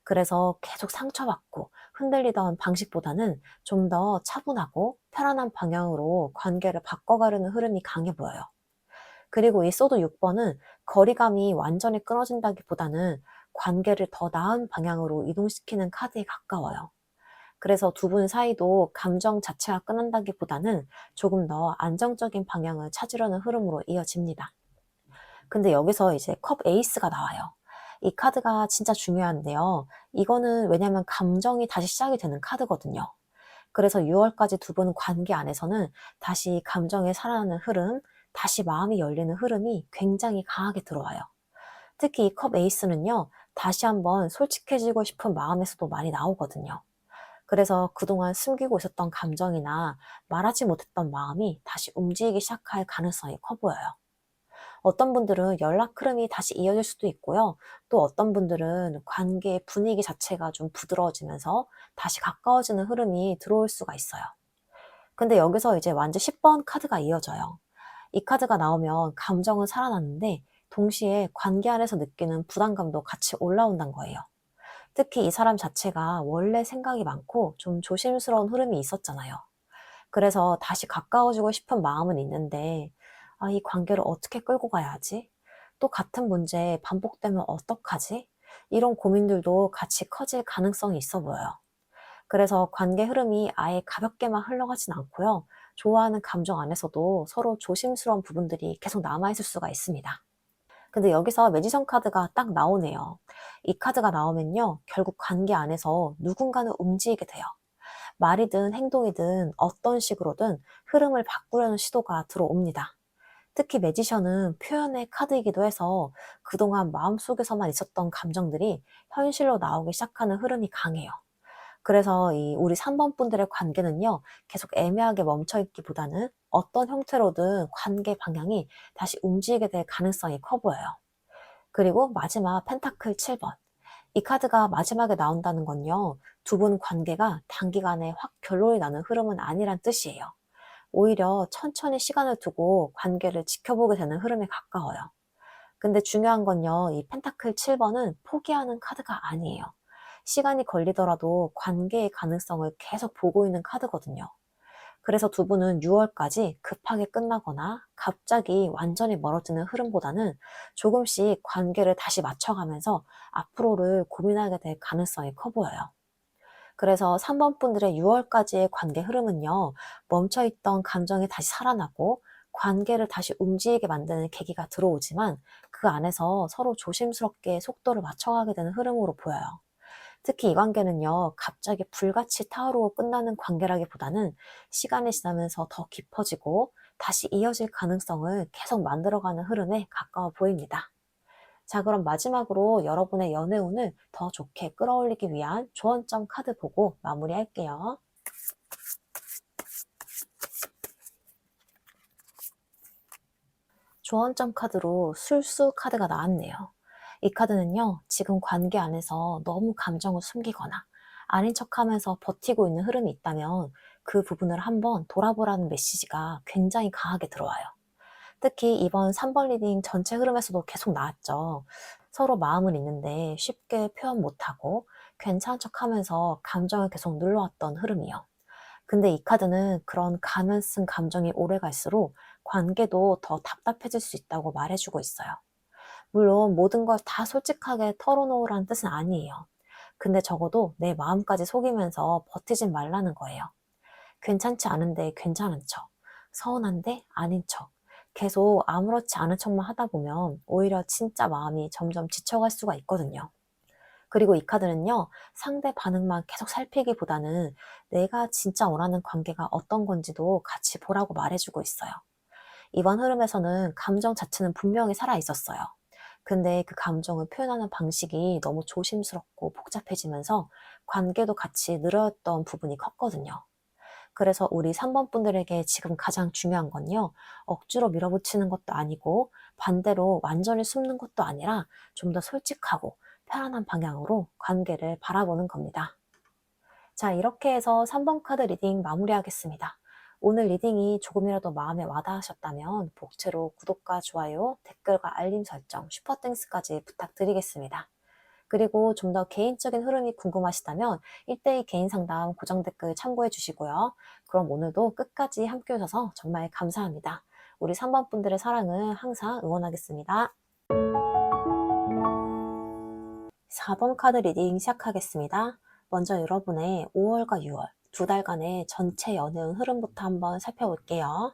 그래서 계속 상처받고 흔들리던 방식보다는 좀 더 차분하고 편안한 방향으로 관계를 바꿔가려는 흐름이 강해 보여요. 그리고 이 소드 6번은 거리감이 완전히 끊어진다기보다는 관계를 더 나은 방향으로 이동시키는 카드에 가까워요. 그래서 두 분 사이도 감정 자체가 끊는다기보다는 조금 더 안정적인 방향을 찾으려는 흐름으로 이어집니다. 근데 여기서 이제 컵 에이스가 나와요. 이 카드가 진짜 중요한데요. 이거는 왜냐면 감정이 다시 시작이 되는 카드거든요. 그래서 6월까지 두 분 관계 안에서는 다시 감정의 살아나는 흐름, 다시 마음이 열리는 흐름이 굉장히 강하게 들어와요. 특히 이 컵 에이스는요, 다시 한번 솔직해지고 싶은 마음에서도 많이 나오거든요. 그래서 그동안 숨기고 있었던 감정이나 말하지 못했던 마음이 다시 움직이기 시작할 가능성이 커 보여요. 어떤 분들은 연락 흐름이 다시 이어질 수도 있고요. 또 어떤 분들은 관계의 분위기 자체가 좀 부드러워지면서 다시 가까워지는 흐름이 들어올 수가 있어요. 근데 여기서 이제 완전 10번 카드가 이어져요. 이 카드가 나오면 감정은 살아났는데 동시에 관계 안에서 느끼는 부담감도 같이 올라온다는 거예요. 특히 이 사람 자체가 원래 생각이 많고 좀 조심스러운 흐름이 있었잖아요. 그래서 다시 가까워지고 싶은 마음은 있는데, 아, 이 관계를 어떻게 끌고 가야 하지? 또 같은 문제 반복되면 어떡하지? 이런 고민들도 같이 커질 가능성이 있어 보여요. 그래서 관계 흐름이 아예 가볍게만 흘러가진 않고요. 좋아하는 감정 안에서도 서로 조심스러운 부분들이 계속 남아있을 수가 있습니다. 근데 여기서 매지션 카드가 딱 나오네요. 이 카드가 나오면요. 결국 관계 안에서 누군가는 움직이게 돼요. 말이든 행동이든 어떤 식으로든 흐름을 바꾸려는 시도가 들어옵니다. 특히 매지션은 표현의 카드이기도 해서 그동안 마음속에서만 있었던 감정들이 현실로 나오기 시작하는 흐름이 강해요. 그래서 이 우리 3번 분들의 관계는요, 계속 애매하게 멈춰 있기보다는 어떤 형태로든 관계 방향이 다시 움직이게 될 가능성이 커 보여요. 그리고 마지막 펜타클 7번. 이 카드가 마지막에 나온다는 건요, 두 분 관계가 단기간에 확 결론이 나는 흐름은 아니란 뜻이에요. 오히려 천천히 시간을 두고 관계를 지켜보게 되는 흐름에 가까워요. 근데 중요한 건요, 이 펜타클 7번은 포기하는 카드가 아니에요. 시간이 걸리더라도 관계의 가능성을 계속 보고 있는 카드거든요. 그래서 두 분은 6월까지 급하게 끝나거나 갑자기 완전히 멀어지는 흐름보다는 조금씩 관계를 다시 맞춰가면서 앞으로를 고민하게 될 가능성이 커 보여요. 그래서 3번 분들의 6월까지의 관계 흐름은요, 멈춰있던 감정이 다시 살아나고 관계를 다시 움직이게 만드는 계기가 들어오지만 그 안에서 서로 조심스럽게 속도를 맞춰가게 되는 흐름으로 보여요. 특히 이 관계는요, 갑자기 불같이 타오르고 끝나는 관계라기보다는 시간이 지나면서 더 깊어지고 다시 이어질 가능성을 계속 만들어가는 흐름에 가까워 보입니다. 자, 그럼 마지막으로 여러분의 연애운을 더 좋게 끌어올리기 위한 조언점 카드 보고 마무리할게요. 조언점 카드로 술수 카드가 나왔네요. 이 카드는요, 지금 관계 안에서 너무 감정을 숨기거나 아닌 척하면서 버티고 있는 흐름이 있다면 그 부분을 한번 돌아보라는 메시지가 굉장히 강하게 들어와요. 특히 이번 3번 리딩 전체 흐름에서도 계속 나왔죠. 서로 마음은 있는데 쉽게 표현 못하고 괜찮은 척하면서 감정을 계속 눌러왔던 흐름이요. 근데 이 카드는 그런 가면 쓴 감정이 오래 갈수록 관계도 더 답답해질 수 있다고 말해주고 있어요. 물론 모든 걸 다 솔직하게 털어놓으라는 뜻은 아니에요. 근데 적어도 내 마음까지 속이면서 버티진 말라는 거예요. 괜찮지 않은데 괜찮은 척, 서운한데 아닌 척, 계속 아무렇지 않은 척만 하다 보면 오히려 진짜 마음이 점점 지쳐갈 수가 있거든요. 그리고 이 카드는요, 상대 반응만 계속 살피기보다는 내가 진짜 원하는 관계가 어떤 건지도 같이 보라고 말해주고 있어요. 이번 흐름에서는 감정 자체는 분명히 살아 있었어요. 근데 그 감정을 표현하는 방식이 너무 조심스럽고 복잡해지면서 관계도 같이 늘어졌던 부분이 컸거든요. 그래서 우리 3번 분들에게 지금 가장 중요한 건요, 억지로 밀어붙이는 것도 아니고 반대로 완전히 숨는 것도 아니라 좀 더 솔직하고 편안한 방향으로 관계를 바라보는 겁니다. 자, 이렇게 해서 3번 카드 리딩 마무리하겠습니다. 오늘 리딩이 조금이라도 마음에 와닿으셨다면 복채로 구독과 좋아요, 댓글과 알림 설정, 슈퍼땡스까지 부탁드리겠습니다. 그리고 좀 더 개인적인 흐름이 궁금하시다면 1대1 개인 상담 고정 댓글 참고해 주시고요. 그럼 오늘도 끝까지 함께 해주셔서 정말 감사합니다. 우리 3번 분들의 사랑을 항상 응원하겠습니다. 4번 카드 리딩 시작하겠습니다. 먼저 여러분의 5월과 6월 두 달간의 전체 연애운 흐름부터 한번 살펴볼게요.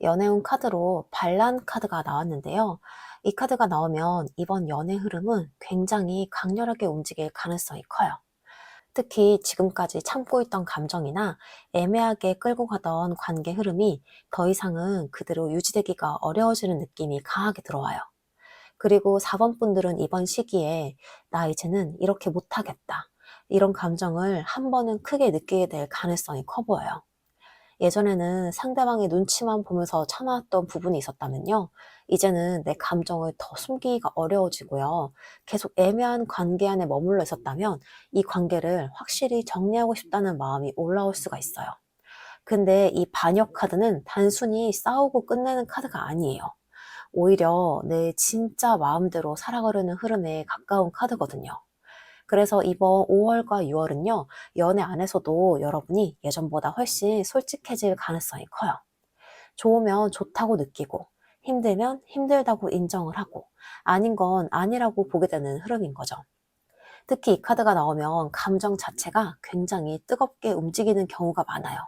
연애운 카드로 반란 카드가 나왔는데요. 이 카드가 나오면 이번 연애 흐름은 굉장히 강렬하게 움직일 가능성이 커요. 특히 지금까지 참고 있던 감정이나 애매하게 끌고 가던 관계 흐름이 더 이상은 그대로 유지되기가 어려워지는 느낌이 강하게 들어와요. 그리고 4번 분들은 이번 시기에 나 이제는 이렇게 못하겠다, 이런 감정을 한 번은 크게 느끼게 될 가능성이 커 보여요. 예전에는 상대방의 눈치만 보면서 참아왔던 부분이 있었다면요, 이제는 내 감정을 더 숨기기가 어려워지고요. 계속 애매한 관계 안에 머물러 있었다면 이 관계를 확실히 정리하고 싶다는 마음이 올라올 수가 있어요. 근데 이 반역 카드는 단순히 싸우고 끝내는 카드가 아니에요. 오히려 내 진짜 마음대로 살아가려는 흐름에 가까운 카드거든요. 그래서 이번 5월과 6월은요, 연애 안에서도 여러분이 예전보다 훨씬 솔직해질 가능성이 커요. 좋으면 좋다고 느끼고, 힘들면 힘들다고 인정을 하고, 아닌 건 아니라고 보게 되는 흐름인 거죠. 특히 이 카드가 나오면 감정 자체가 굉장히 뜨겁게 움직이는 경우가 많아요.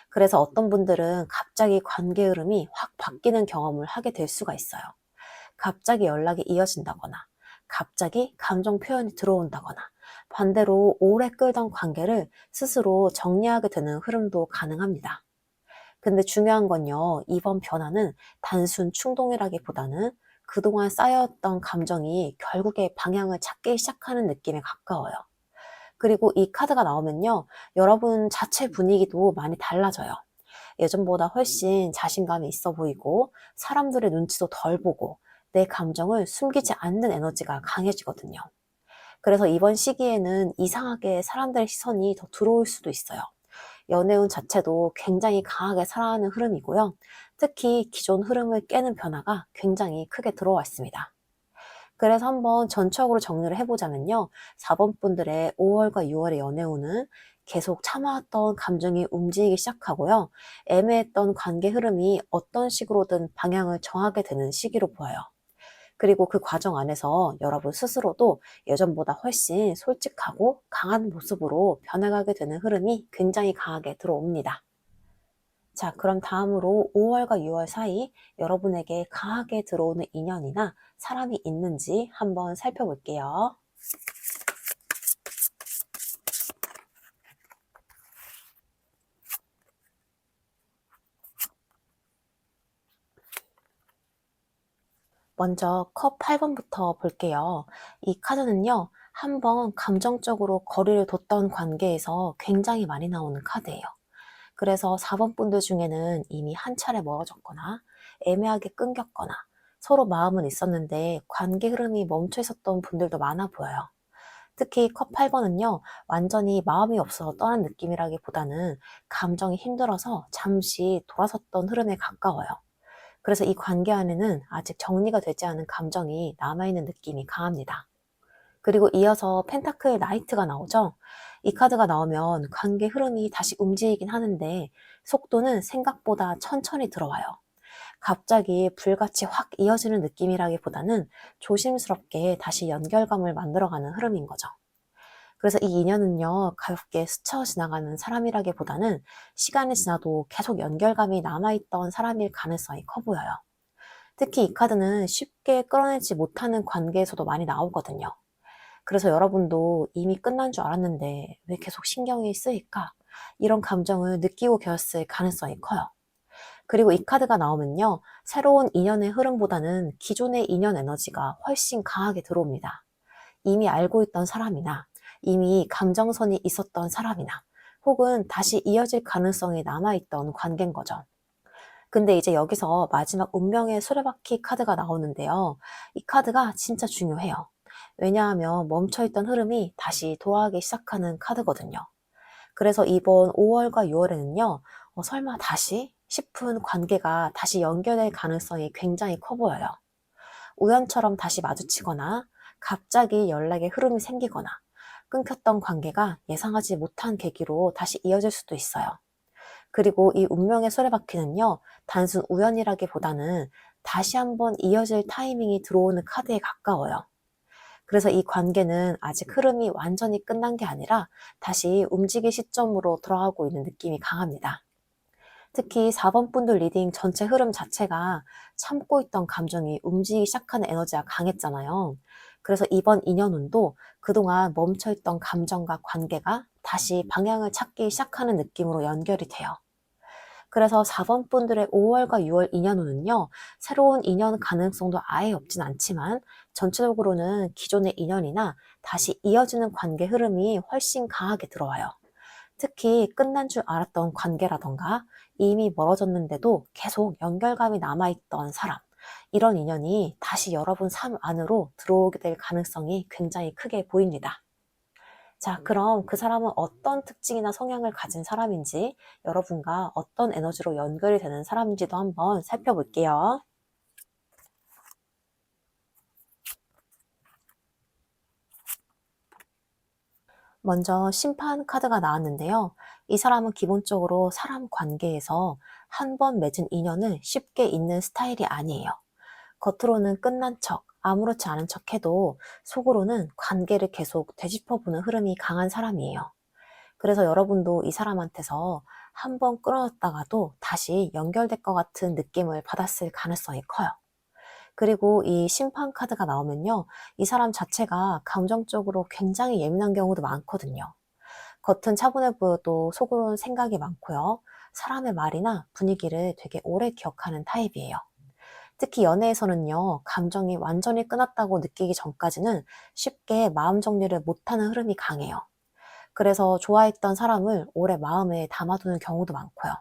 그래서 어떤 분들은 갑자기 관계 흐름이 확 바뀌는 경험을 하게 될 수가 있어요. 갑자기 연락이 이어진다거나, 갑자기 감정 표현이 들어온다거나, 반대로 오래 끌던 관계를 스스로 정리하게 되는 흐름도 가능합니다. 근데 중요한 건요, 이번 변화는 단순 충동이라기보다는 그동안 쌓여왔던 감정이 결국에 방향을 찾기 시작하는 느낌에 가까워요. 그리고 이 카드가 나오면요, 여러분 자체 분위기도 많이 달라져요. 예전보다 훨씬 자신감이 있어 보이고, 사람들의 눈치도 덜 보고, 내 감정을 숨기지 않는 에너지가 강해지거든요. 그래서 이번 시기에는 이상하게 사람들의 시선이 더 들어올 수도 있어요. 연애운 자체도 굉장히 강하게 살아가는 흐름이고요. 특히 기존 흐름을 깨는 변화가 굉장히 크게 들어와 있습니다. 그래서 한번 전적으로 정리를 해보자면요, 4번 분들의 5월과 6월의 연애운은 계속 참아왔던 감정이 움직이기 시작하고요, 애매했던 관계 흐름이 어떤 식으로든 방향을 정하게 되는 시기로 보여요. 그리고 그 과정 안에서 여러분 스스로도 예전보다 훨씬 솔직하고 강한 모습으로 변해가게 되는 흐름이 굉장히 강하게 들어옵니다. 자, 그럼 다음으로 5월과 6월 사이 여러분에게 강하게 들어오는 인연이나 사람이 있는지 한번 살펴볼게요. 먼저 컵 8번부터 볼게요. 이 카드는요, 한번 감정적으로 거리를 뒀던 관계에서 굉장히 많이 나오는 카드예요. 그래서 4번 분들 중에는 이미 한 차례 멀어졌거나 애매하게 끊겼거나 서로 마음은 있었는데 관계 흐름이 멈춰 있었던 분들도 많아 보여요. 특히 컵 8번은요, 완전히 마음이 없어서 떠난 느낌이라기보다는 감정이 힘들어서 잠시 돌아섰던 흐름에 가까워요. 그래서 이 관계 안에는 아직 정리가 되지 않은 감정이 남아있는 느낌이 강합니다. 그리고 이어서 펜타클 나이트가 나오죠. 이 카드가 나오면 관계 흐름이 다시 움직이긴 하는데 속도는 생각보다 천천히 들어와요. 갑자기 불같이 확 이어지는 느낌이라기보다는 조심스럽게 다시 연결감을 만들어가는 흐름인 거죠. 그래서 이 인연은요, 가볍게 스쳐 지나가는 사람이라기보다는 시간이 지나도 계속 연결감이 남아있던 사람일 가능성이 커 보여요. 특히 이 카드는 쉽게 끌어내지 못하는 관계에서도 많이 나오거든요. 그래서 여러분도 이미 끝난 줄 알았는데 왜 계속 신경이 쓰일까? 이런 감정을 느끼고 계셨을 가능성이 커요. 그리고 이 카드가 나오면요, 새로운 인연의 흐름보다는 기존의 인연 에너지가 훨씬 강하게 들어옵니다. 이미 알고 있던 사람이나 이미 감정선이 있었던 사람이나 혹은 다시 이어질 가능성이 남아있던 관계인 거죠. 근데 이제 여기서 마지막 운명의 수레바퀴 카드가 나오는데요. 이 카드가 진짜 중요해요. 왜냐하면 멈춰있던 흐름이 다시 돌아가기 시작하는 카드거든요. 그래서 이번 5월과 6월에는요, 설마 다시? 싶은 관계가 다시 연결될 가능성이 굉장히 커 보여요. 우연처럼 다시 마주치거나 갑자기 연락의 흐름이 생기거나 끊겼던 관계가 예상하지 못한 계기로 다시 이어질 수도 있어요. 그리고 이 운명의 수레바퀴는요, 단순 우연이라기보다는 다시 한번 이어질 타이밍이 들어오는 카드에 가까워요. 그래서 이 관계는 아직 흐름이 완전히 끝난 게 아니라 다시 움직일 시점으로 들어가고 있는 느낌이 강합니다. 특히 4번 분들 리딩 전체 흐름 자체가 참고 있던 감정이 움직이기 시작하는 에너지가 강했잖아요. 그래서 이번 인연운도 그동안 멈춰있던 감정과 관계가 다시 방향을 찾기 시작하는 느낌으로 연결이 돼요. 그래서 4번 분들의 5월과 6월 인연운은요, 새로운 인연 가능성도 아예 없진 않지만 전체적으로는 기존의 인연이나 다시 이어지는 관계 흐름이 훨씬 강하게 들어와요. 특히 끝난 줄 알았던 관계라던가 이미 멀어졌는데도 계속 연결감이 남아있던 사람, 이런 인연이 다시 여러분 삶 안으로 들어오게 될 가능성이 굉장히 크게 보입니다. 자, 그럼 그 사람은 어떤 특징이나 성향을 가진 사람인지, 여러분과 어떤 에너지로 연결이 되는 사람인지도 한번 살펴볼게요. 먼저 심판 카드가 나왔는데요. 이 사람은 기본적으로 사람 관계에서 한 번 맺은 인연을 쉽게 잊는 스타일이 아니에요. 겉으로는 끝난 척, 아무렇지 않은 척 해도 속으로는 관계를 계속 되짚어보는 흐름이 강한 사람이에요. 그래서 여러분도 이 사람한테서 한 번 끊어졌다가도 다시 연결될 것 같은 느낌을 받았을 가능성이 커요. 그리고 이 심판 카드가 나오면요, 이 사람 자체가 감정적으로 굉장히 예민한 경우도 많거든요. 겉은 차분해 보여도 속으로는 생각이 많고요. 사람의 말이나 분위기를 되게 오래 기억하는 타입이에요. 특히 연애에서는요, 감정이 완전히 끊었다고 느끼기 전까지는 쉽게 마음 정리를 못하는 흐름이 강해요. 그래서 좋아했던 사람을 오래 마음에 담아두는 경우도 많고요.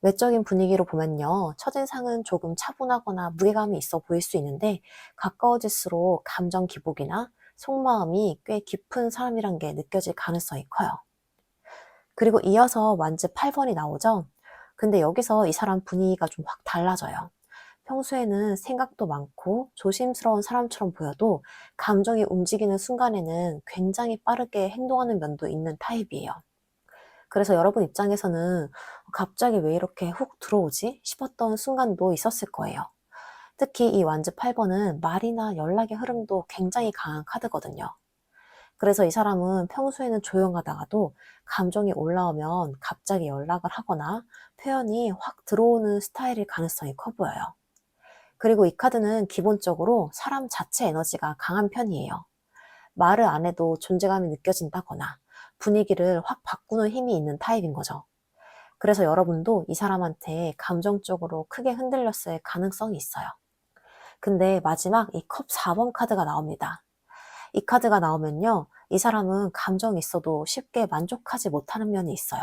외적인 분위기로 보면요, 첫인상은 조금 차분하거나 무게감이 있어 보일 수 있는데 가까워질수록 감정 기복이나 속마음이 꽤 깊은 사람이란 게 느껴질 가능성이 커요. 그리고 이어서 완즈 8번이 나오죠? 근데 여기서 이 사람 분위기가 좀 확 달라져요. 평소에는 생각도 많고 조심스러운 사람처럼 보여도 감정이 움직이는 순간에는 굉장히 빠르게 행동하는 면도 있는 타입이에요. 그래서 여러분 입장에서는 갑자기 왜 이렇게 훅 들어오지? 싶었던 순간도 있었을 거예요. 특히 이 완즈 8번은 말이나 연락의 흐름도 굉장히 강한 카드거든요. 그래서 이 사람은 평소에는 조용하다가도 감정이 올라오면 갑자기 연락을 하거나 표현이 확 들어오는 스타일일 가능성이 커 보여요. 그리고 이 카드는 기본적으로 사람 자체 에너지가 강한 편이에요. 말을 안 해도 존재감이 느껴진다거나 분위기를 확 바꾸는 힘이 있는 타입인 거죠. 그래서 여러분도 이 사람한테 감정적으로 크게 흔들렸을 가능성이 있어요. 근데 마지막 이 컵 4번 카드가 나옵니다. 이 카드가 나오면요, 이 사람은 감정이 있어도 쉽게 만족하지 못하는 면이 있어요.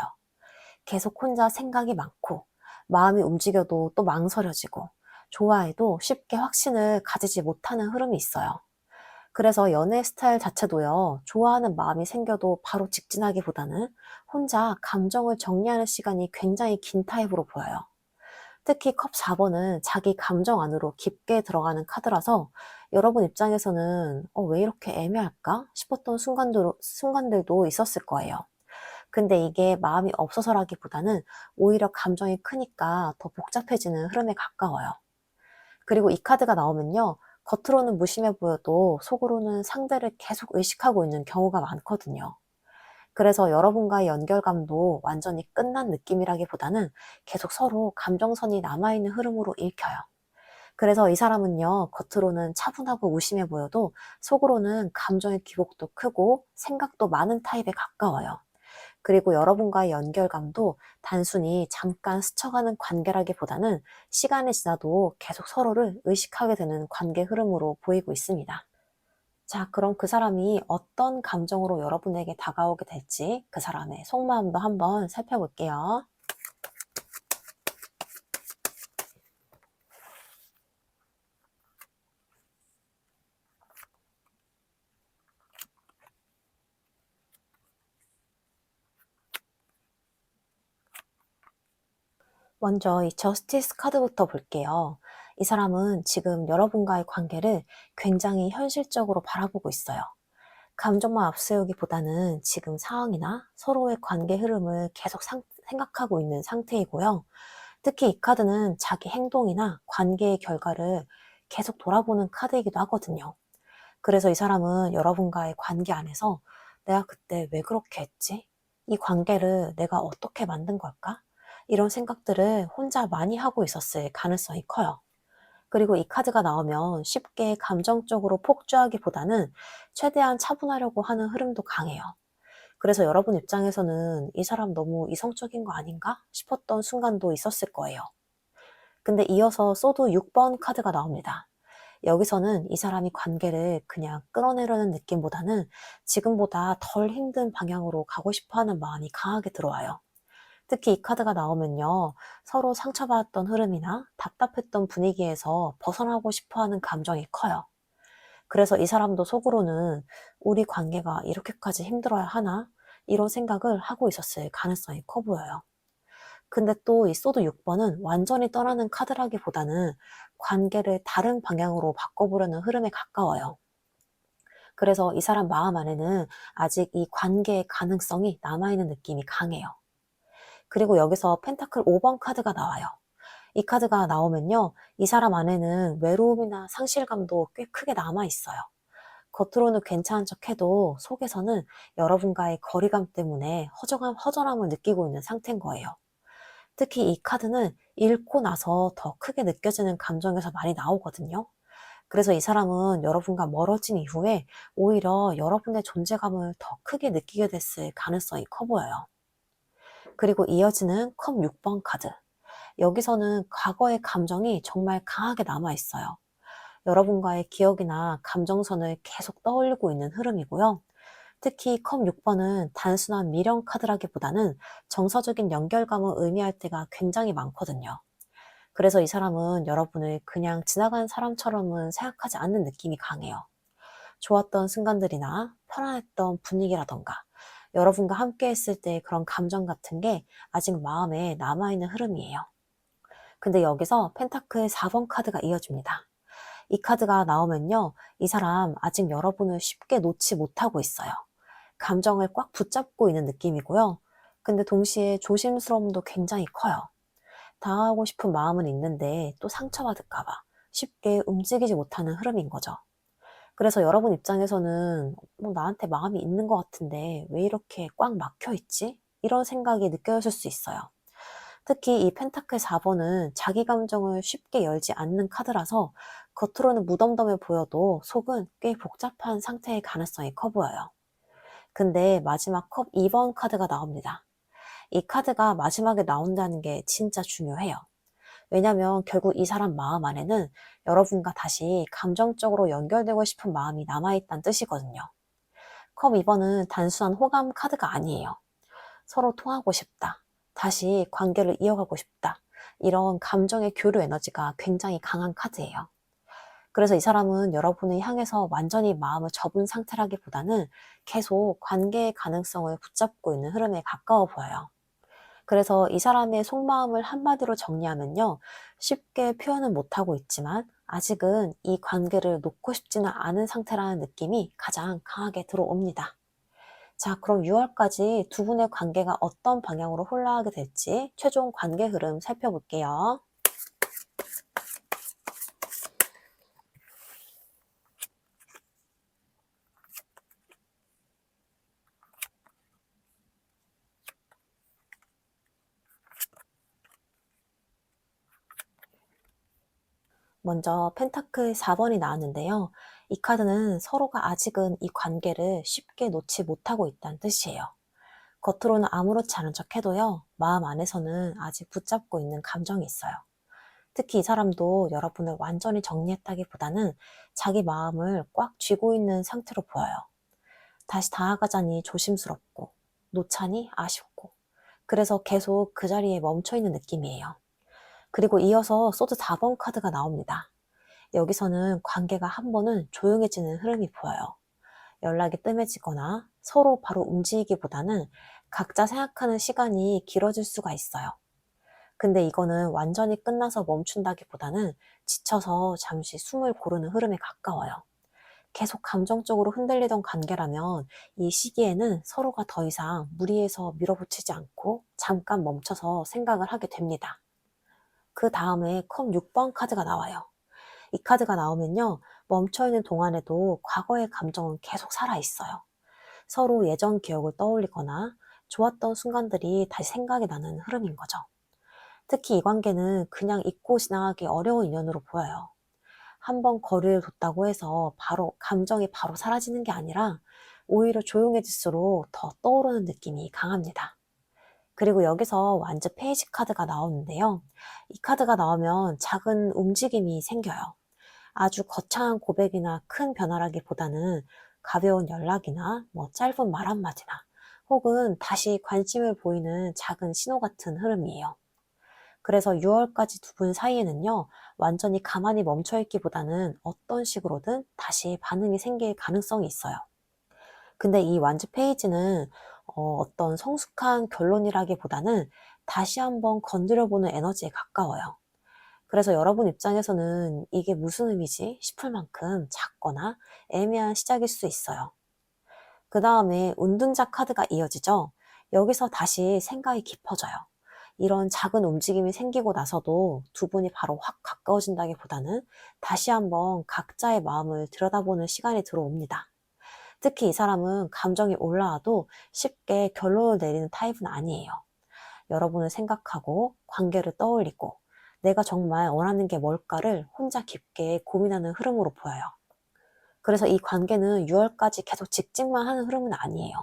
계속 혼자 생각이 많고 마음이 움직여도 또 망설여지고 좋아해도 쉽게 확신을 가지지 못하는 흐름이 있어요. 그래서 연애 스타일 자체도요, 좋아하는 마음이 생겨도 바로 직진하기보다는 혼자 감정을 정리하는 시간이 굉장히 긴 타입으로 보여요. 특히 컵 4번은 자기 감정 안으로 깊게 들어가는 카드라서 여러분 입장에서는 왜 이렇게 애매할까 싶었던 순간들도 있었을 거예요. 근데 이게 마음이 없어서라기보다는 오히려 감정이 크니까 더 복잡해지는 흐름에 가까워요. 그리고 이 카드가 나오면요. 겉으로는 무심해 보여도 속으로는 상대를 계속 의식하고 있는 경우가 많거든요. 그래서 여러분과의 연결감도 완전히 끝난 느낌이라기보다는 계속 서로 감정선이 남아있는 흐름으로 읽혀요. 그래서 이 사람은요, 겉으로는 차분하고 무심해 보여도 속으로는 감정의 기복도 크고 생각도 많은 타입에 가까워요. 그리고 여러분과의 연결감도 단순히 잠깐 스쳐가는 관계라기보다는 시간이 지나도 계속 서로를 의식하게 되는 관계 흐름으로 보이고 있습니다. 자, 그럼 그 사람이 어떤 감정으로 여러분에게 다가오게 될지 그 사람의 속마음도 한번 살펴볼게요. 먼저 이 저스티스 카드부터 볼게요. 이 사람은 지금 여러분과의 관계를 굉장히 현실적으로 바라보고 있어요. 감정만 앞세우기보다는 지금 상황이나 서로의 관계 흐름을 계속 생각하고 있는 상태이고요. 특히 이 카드는 자기 행동이나 관계의 결과를 계속 돌아보는 카드이기도 하거든요. 그래서 이 사람은 여러분과의 관계 안에서 내가 그때 왜 그렇게 했지? 이 관계를 내가 어떻게 만든 걸까? 이런 생각들을 혼자 많이 하고 있었을 가능성이 커요. 그리고 이 카드가 나오면 쉽게 감정적으로 폭주하기보다는 최대한 차분하려고 하는 흐름도 강해요. 그래서 여러분 입장에서는 이 사람 너무 이성적인 거 아닌가 싶었던 순간도 있었을 거예요. 근데 이어서 소드 6번 카드가 나옵니다. 여기서는 이 사람이 관계를 그냥 끌어내려는 느낌보다는 지금보다 덜 힘든 방향으로 가고 싶어 하는 마음이 강하게 들어와요. 특히 이 카드가 나오면요. 서로 상처받았던 흐름이나 답답했던 분위기에서 벗어나고 싶어 하는 감정이 커요. 그래서 이 사람도 속으로는 우리 관계가 이렇게까지 힘들어야 하나? 이런 생각을 하고 있었을 가능성이 커 보여요. 근데 또 이 소드 6번은 완전히 떠나는 카드라기보다는 관계를 다른 방향으로 바꿔보려는 흐름에 가까워요. 그래서 이 사람 마음 안에는 아직 이 관계의 가능성이 남아있는 느낌이 강해요. 그리고 여기서 펜타클 5번 카드가 나와요. 이 카드가 나오면요. 이 사람 안에는 외로움이나 상실감도 꽤 크게 남아있어요. 겉으로는 괜찮은 척 해도 속에서는 여러분과의 거리감 때문에 허전함을 느끼고 있는 상태인 거예요. 특히 이 카드는 읽고 나서 더 크게 느껴지는 감정에서 많이 나오거든요. 그래서 이 사람은 여러분과 멀어진 이후에 오히려 여러분의 존재감을 더 크게 느끼게 됐을 가능성이 커 보여요. 그리고 이어지는 컵 6번 카드. 여기서는 과거의 감정이 정말 강하게 남아있어요. 여러분과의 기억이나 감정선을 계속 떠올리고 있는 흐름이고요. 특히 컵 6번은 단순한 미련 카드라기보다는 정서적인 연결감을 의미할 때가 굉장히 많거든요. 그래서 이 사람은 여러분을 그냥 지나간 사람처럼은 생각하지 않는 느낌이 강해요. 좋았던 순간들이나 편안했던 분위기라던가 여러분과 함께 했을 때 그런 감정 같은 게 아직 마음에 남아있는 흐름이에요. 근데 여기서 펜타클 4번 카드가 이어집니다. 이 카드가 나오면요. 이 사람 아직 여러분을 쉽게 놓지 못하고 있어요. 감정을 꽉 붙잡고 있는 느낌이고요. 근데 동시에 조심스러움도 굉장히 커요. 당하고 싶은 마음은 있는데 또 상처받을까봐 쉽게 움직이지 못하는 흐름인 거죠. 그래서 여러분 입장에서는 나한테 마음이 있는 것 같은데 왜 이렇게 꽉 막혀 있지? 이런 생각이 느껴질 수 있어요. 특히 이 펜타클 4번은 자기 감정을 쉽게 열지 않는 카드라서 겉으로는 무덤덤해 보여도 속은 꽤 복잡한 상태의 가능성이 커 보여요. 근데 마지막 컵 2번 카드가 나옵니다. 이 카드가 마지막에 나온다는 게 진짜 중요해요. 왜냐면 결국 이 사람 마음 안에는 여러분과 다시 감정적으로 연결되고 싶은 마음이 남아있다는 뜻이거든요. 컵 2번은 단순한 호감 카드가 아니에요. 서로 통하고 싶다. 다시 관계를 이어가고 싶다. 이런 감정의 교류 에너지가 굉장히 강한 카드예요. 그래서 이 사람은 여러분을 향해서 완전히 마음을 접은 상태라기보다는 계속 관계의 가능성을 붙잡고 있는 흐름에 가까워 보여요. 그래서 이 사람의 속마음을 한마디로 정리하면요. 쉽게 표현은 못하고 있지만 아직은 이 관계를 놓고 싶지는 않은 상태라는 느낌이 가장 강하게 들어옵니다. 자, 그럼 6월까지 두 분의 관계가 어떤 방향으로 흘러가게 될지 최종 관계 흐름 살펴볼게요. 먼저 펜타클 4번이 나왔는데요. 이 카드는 서로가 아직은 이 관계를 쉽게 놓지 못하고 있다는 뜻이에요. 겉으로는 아무렇지 않은 척 해도요, 마음 안에서는 아직 붙잡고 있는 감정이 있어요. 특히 이 사람도 여러분을 완전히 정리했다기보다는 자기 마음을 꽉 쥐고 있는 상태로 보여요. 다시 다가가자니 조심스럽고, 놓자니 아쉽고, 그래서 계속 그 자리에 멈춰 있는 느낌이에요. 그리고 이어서 소드 4번 카드가 나옵니다. 여기서는 관계가 한 번은 조용해지는 흐름이 보여요. 연락이 뜸해지거나 서로 바로 움직이기보다는 각자 생각하는 시간이 길어질 수가 있어요. 근데 이거는 완전히 끝나서 멈춘다기보다는 지쳐서 잠시 숨을 고르는 흐름에 가까워요. 계속 감정적으로 흔들리던 관계라면 이 시기에는 서로가 더 이상 무리해서 밀어붙이지 않고 잠깐 멈춰서 생각을 하게 됩니다. 그 다음에 컵 6번 카드가 나와요. 이 카드가 나오면요, 멈춰있는 동안에도 과거의 감정은 계속 살아있어요. 서로 예전 기억을 떠올리거나 좋았던 순간들이 다시 생각이 나는 흐름인 거죠. 특히 이 관계는 그냥 잊고 지나가기 어려운 인연으로 보여요. 한번 거리를 뒀다고 해서 감정이 바로 사라지는 게 아니라 오히려 조용해질수록 더 떠오르는 느낌이 강합니다. 그리고 여기서 완즈 페이지 카드가 나오는데요. 이 카드가 나오면 작은 움직임이 생겨요. 아주 거창한 고백이나 큰 변화라기보다는 가벼운 연락이나 짧은 말 한마디나 혹은 다시 관심을 보이는 작은 신호 같은 흐름이에요. 그래서 6월까지 두 분 사이에는요, 완전히 가만히 멈춰있기보다는 어떤 식으로든 다시 반응이 생길 가능성이 있어요. 근데 이 완즈 페이지는 어떤 성숙한 결론이라기보다는 다시 한번 건드려보는 에너지에 가까워요. 그래서 여러분 입장에서는 이게 무슨 의미지 싶을 만큼 작거나 애매한 시작일 수 있어요. 그 다음에 운둔자 카드가 이어지죠. 여기서 다시 생각이 깊어져요. 이런 작은 움직임이 생기고 나서도 두 분이 바로 확 가까워진다기보다는 다시 한번 각자의 마음을 들여다보는 시간이 들어옵니다. 특히 이 사람은 감정이 올라와도 쉽게 결론을 내리는 타입은 아니에요. 여러분을 생각하고 관계를 떠올리고 내가 정말 원하는 게 뭘까를 혼자 깊게 고민하는 흐름으로 보여요. 그래서 이 관계는 6월까지 계속 직진만 하는 흐름은 아니에요.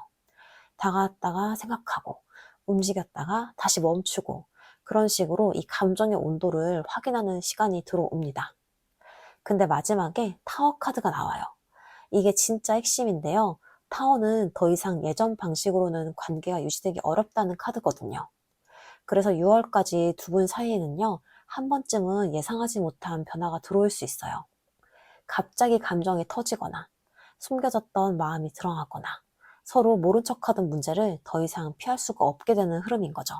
다가왔다가 생각하고 움직였다가 다시 멈추고 그런 식으로 이 감정의 온도를 확인하는 시간이 들어옵니다. 근데 마지막에 타워 카드가 나와요. 이게 진짜 핵심인데요. 타워는 더 이상 예전 방식으로는 관계가 유지되기 어렵다는 카드거든요. 그래서 6월까지 두 분 사이에는요, 한 번쯤은 예상하지 못한 변화가 들어올 수 있어요. 갑자기 감정이 터지거나, 숨겨졌던 마음이 드러나거나, 서로 모른 척하던 문제를 더 이상 피할 수가 없게 되는 흐름인 거죠.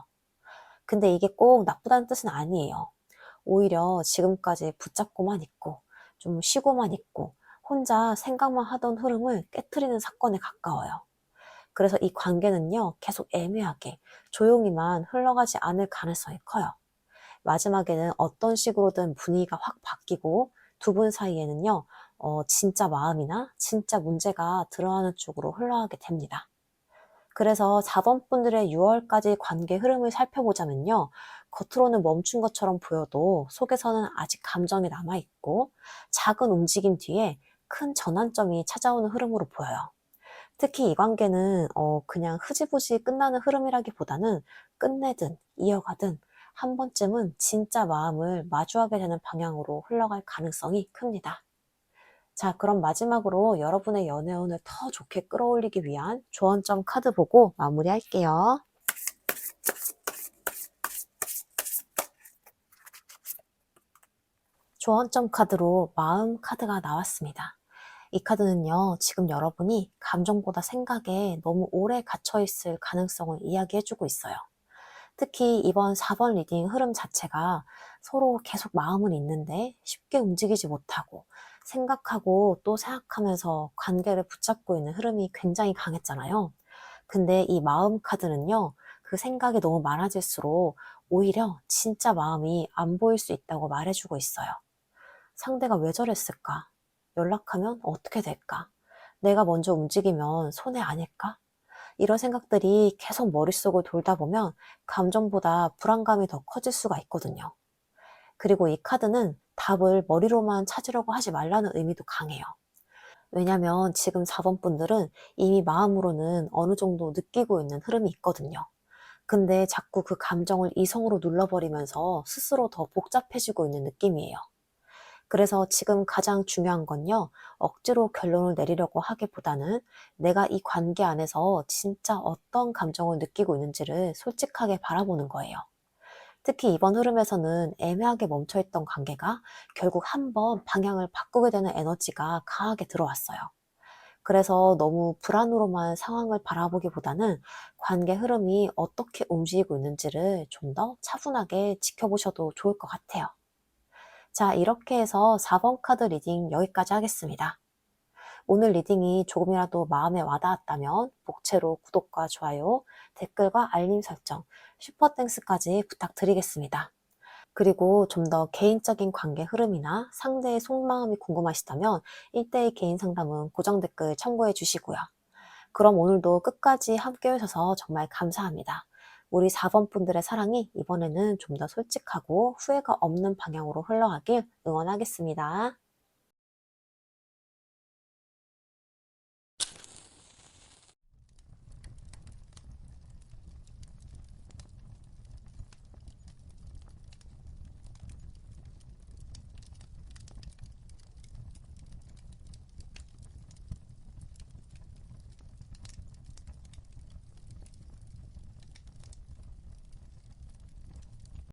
근데 이게 꼭 나쁘다는 뜻은 아니에요. 오히려 지금까지 붙잡고만 있고, 좀 쉬고만 있고, 혼자 생각만 하던 흐름을 깨트리는 사건에 가까워요. 그래서 이 관계는요, 계속 애매하게 조용히만 흘러가지 않을 가능성이 커요. 마지막에는 어떤 식으로든 분위기가 확 바뀌고 두 분 사이에는요, 진짜 마음이나 진짜 문제가 드러나는 쪽으로 흘러가게 됩니다. 그래서 4번 분들의 6월까지 관계 흐름을 살펴보자면요, 겉으로는 멈춘 것처럼 보여도 속에서는 아직 감정이 남아있고 작은 움직임 뒤에 큰 전환점이 찾아오는 흐름으로 보여요. 특히 이 관계는 그냥 흐지부지 끝나는 흐름이라기보다는 끝내든 이어가든 한 번쯤은 진짜 마음을 마주하게 되는 방향으로 흘러갈 가능성이 큽니다. 자, 그럼 마지막으로 여러분의 연애운을 더 좋게 끌어올리기 위한 조언점 카드 보고 마무리할게요. 조언점 카드로 마음 카드가 나왔습니다. 이 카드는요, 지금 여러분이 감정보다 생각에 너무 오래 갇혀있을 가능성을 이야기해주고 있어요. 특히 이번 4번 리딩 흐름 자체가 서로 계속 마음은 있는데 쉽게 움직이지 못하고 생각하고 또 생각하면서 관계를 붙잡고 있는 흐름이 굉장히 강했잖아요. 근데 이 마음 카드는요, 그 생각이 너무 많아질수록 오히려 진짜 마음이 안 보일 수 있다고 말해주고 있어요. 상대가 왜 저랬을까? 연락하면 어떻게 될까? 내가 먼저 움직이면 손해 아닐까? 이런 생각들이 계속 머릿속을 돌다 보면 감정보다 불안감이 더 커질 수가 있거든요. 그리고 이 카드는 답을 머리로만 찾으려고 하지 말라는 의미도 강해요. 왜냐면 지금 4번 분들은 이미 마음으로는 어느 정도 느끼고 있는 흐름이 있거든요. 근데 자꾸 그 감정을 이성으로 눌러버리면서 스스로 더 복잡해지고 있는 느낌이에요. 그래서 지금 가장 중요한 건요, 억지로 결론을 내리려고 하기보다는 내가 이 관계 안에서 진짜 어떤 감정을 느끼고 있는지를 솔직하게 바라보는 거예요. 특히 이번 흐름에서는 애매하게 멈춰있던 관계가 결국 한번 방향을 바꾸게 되는 에너지가 강하게 들어왔어요. 그래서 너무 불안으로만 상황을 바라보기보다는 관계 흐름이 어떻게 움직이고 있는지를 좀 더 차분하게 지켜보셔도 좋을 것 같아요. 자, 이렇게 해서 4번 카드 리딩 여기까지 하겠습니다. 오늘 리딩이 조금이라도 마음에 와닿았다면 복채로 구독과 좋아요, 댓글과 알림 설정, 슈퍼땡스까지 부탁드리겠습니다. 그리고 좀 더 개인적인 관계 흐름이나 상대의 속마음이 궁금하시다면 1대1 개인 상담은 고정 댓글 참고해 주시고요. 그럼 오늘도 끝까지 함께 해주셔서 정말 감사합니다. 우리 4번 분들의 사랑이 이번에는 좀 더 솔직하고 후회가 없는 방향으로 흘러가길 응원하겠습니다.